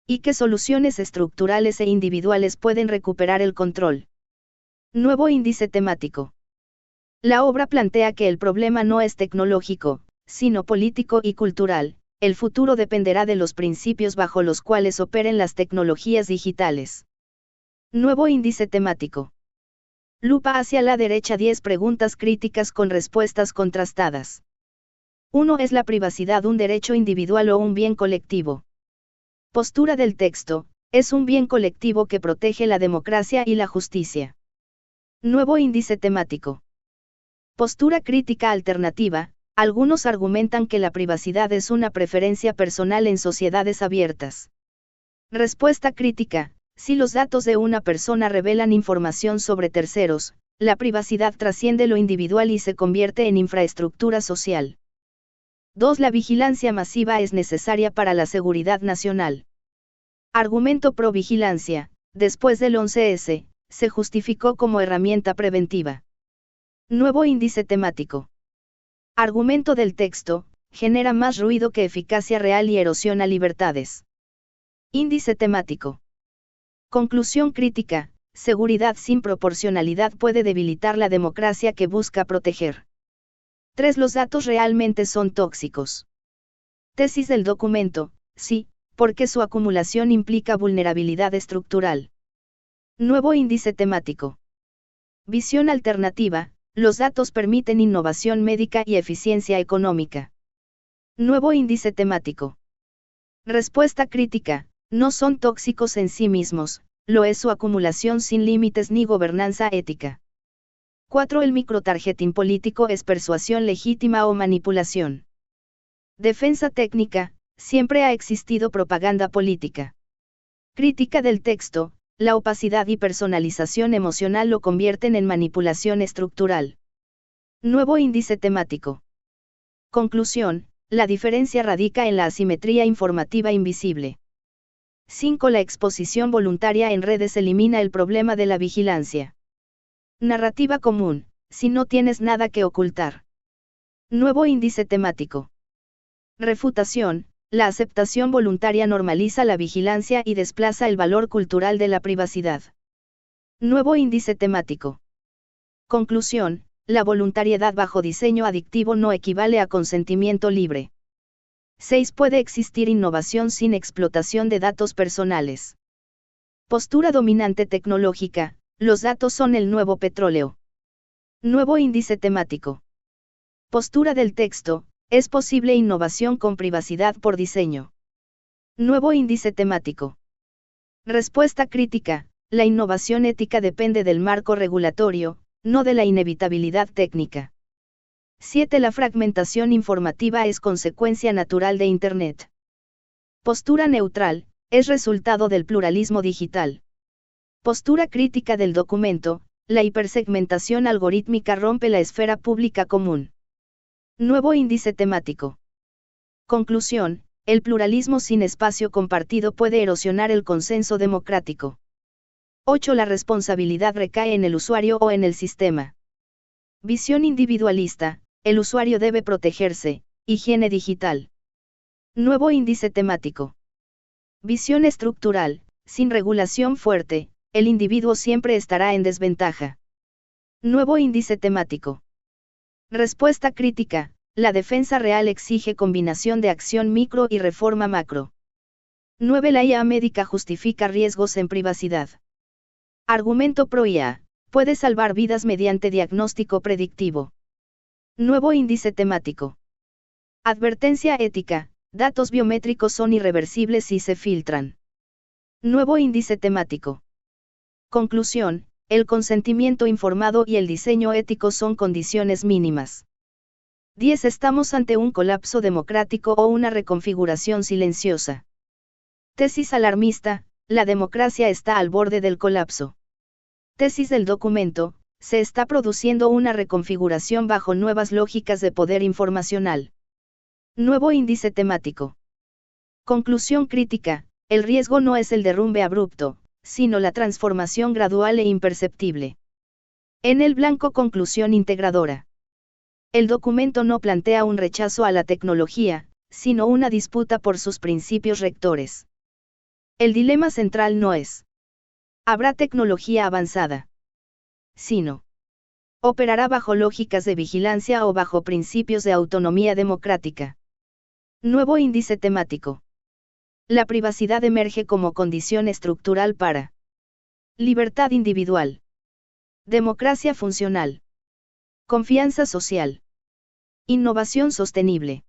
Y qué soluciones estructurales e individuales pueden recuperar el control. Nuevo índice temático. La obra plantea que el problema no es tecnológico, sino político y cultural. El futuro dependerá de los principios bajo los cuales operen las tecnologías digitales. Nuevo índice temático. Lupa hacia la derecha 10 preguntas críticas con respuestas contrastadas. 1. ¿Es la privacidad un derecho individual o un bien colectivo? Postura del texto, es un bien colectivo que protege la democracia y la justicia. Nuevo índice temático. Postura crítica alternativa. Algunos argumentan que la privacidad es una preferencia personal en sociedades abiertas. Respuesta crítica: si los datos de una persona revelan información sobre terceros, la privacidad trasciende lo individual y se convierte en infraestructura social. 2. La vigilancia masiva es necesaria para la seguridad nacional. Argumento pro vigilancia: después del 11S, se justificó como herramienta preventiva. Nuevo índice temático. Argumento del texto: genera más ruido que eficacia real y erosiona libertades. Índice temático. Conclusión crítica: seguridad sin proporcionalidad puede debilitar la democracia que busca proteger. 3. Los datos realmente son tóxicos. Tesis del documento: sí, porque su acumulación implica vulnerabilidad estructural. Nuevo índice temático. Visión alternativa: los datos permiten innovación médica y eficiencia económica. Nuevo índice temático. Respuesta crítica: no son tóxicos en sí mismos, lo es su acumulación sin límites ni gobernanza ética. 4. El microtargeting político es persuasión legítima o manipulación. Defensa técnica: siempre ha existido propaganda política. Crítica del texto: la opacidad y personalización emocional lo convierten en manipulación estructural. Nuevo índice temático. Conclusión: la diferencia radica en la asimetría informativa invisible. 5. La exposición voluntaria en redes elimina el problema de la vigilancia. Narrativa común: si no tienes nada que ocultar. Nuevo índice temático. Refutación: la aceptación voluntaria normaliza la vigilancia y desplaza el valor cultural de la privacidad. Nuevo índice temático. Conclusión, la voluntariedad bajo diseño adictivo no equivale a consentimiento libre. 6. Puede existir innovación sin explotación de datos personales. Postura dominante tecnológica, los datos son el nuevo petróleo. Nuevo índice temático. Postura del texto, es posible innovación con privacidad por diseño. Nuevo índice temático. Respuesta crítica, la innovación ética depende del marco regulatorio, no de la inevitabilidad técnica. 7. La fragmentación informativa es consecuencia natural de Internet. Postura neutral, es resultado del pluralismo digital. Postura crítica del documento, la hipersegmentación algorítmica rompe la esfera pública común. Nuevo índice temático. Conclusión, el pluralismo sin espacio compartido puede erosionar el consenso democrático. 8. La responsabilidad recae en el usuario o en el sistema. Visión individualista, el usuario debe protegerse, higiene digital. Nuevo índice temático. Visión estructural, sin regulación fuerte, el individuo siempre estará en desventaja. Nuevo índice temático. Respuesta crítica, la defensa real exige combinación de acción micro y reforma macro. 9. La IA médica justifica riesgos en privacidad. Argumento pro IA, puede salvar vidas mediante diagnóstico predictivo. Nuevo índice temático. Advertencia ética, datos biométricos son irreversibles si se filtran. Nuevo índice temático. Conclusión, el consentimiento informado y el diseño ético son condiciones mínimas. 10. Estamos ante un colapso democrático o una reconfiguración silenciosa. Tesis alarmista, la democracia está al borde del colapso. Tesis del documento, se está produciendo una reconfiguración bajo nuevas lógicas de poder informacional. Nuevo índice temático. Conclusión crítica, el riesgo no es el derrumbe abrupto, sino la transformación gradual e imperceptible. En el blanco. Conclusión integradora. El documento no plantea un rechazo a la tecnología, sino una disputa por sus principios rectores. El dilema central no es: ¿habrá tecnología avanzada? Sino: ¿operará bajo lógicas de vigilancia o bajo principios de autonomía democrática? Nuevo índice temático. La privacidad emerge como condición estructural para libertad individual, democracia funcional, confianza social, innovación sostenible.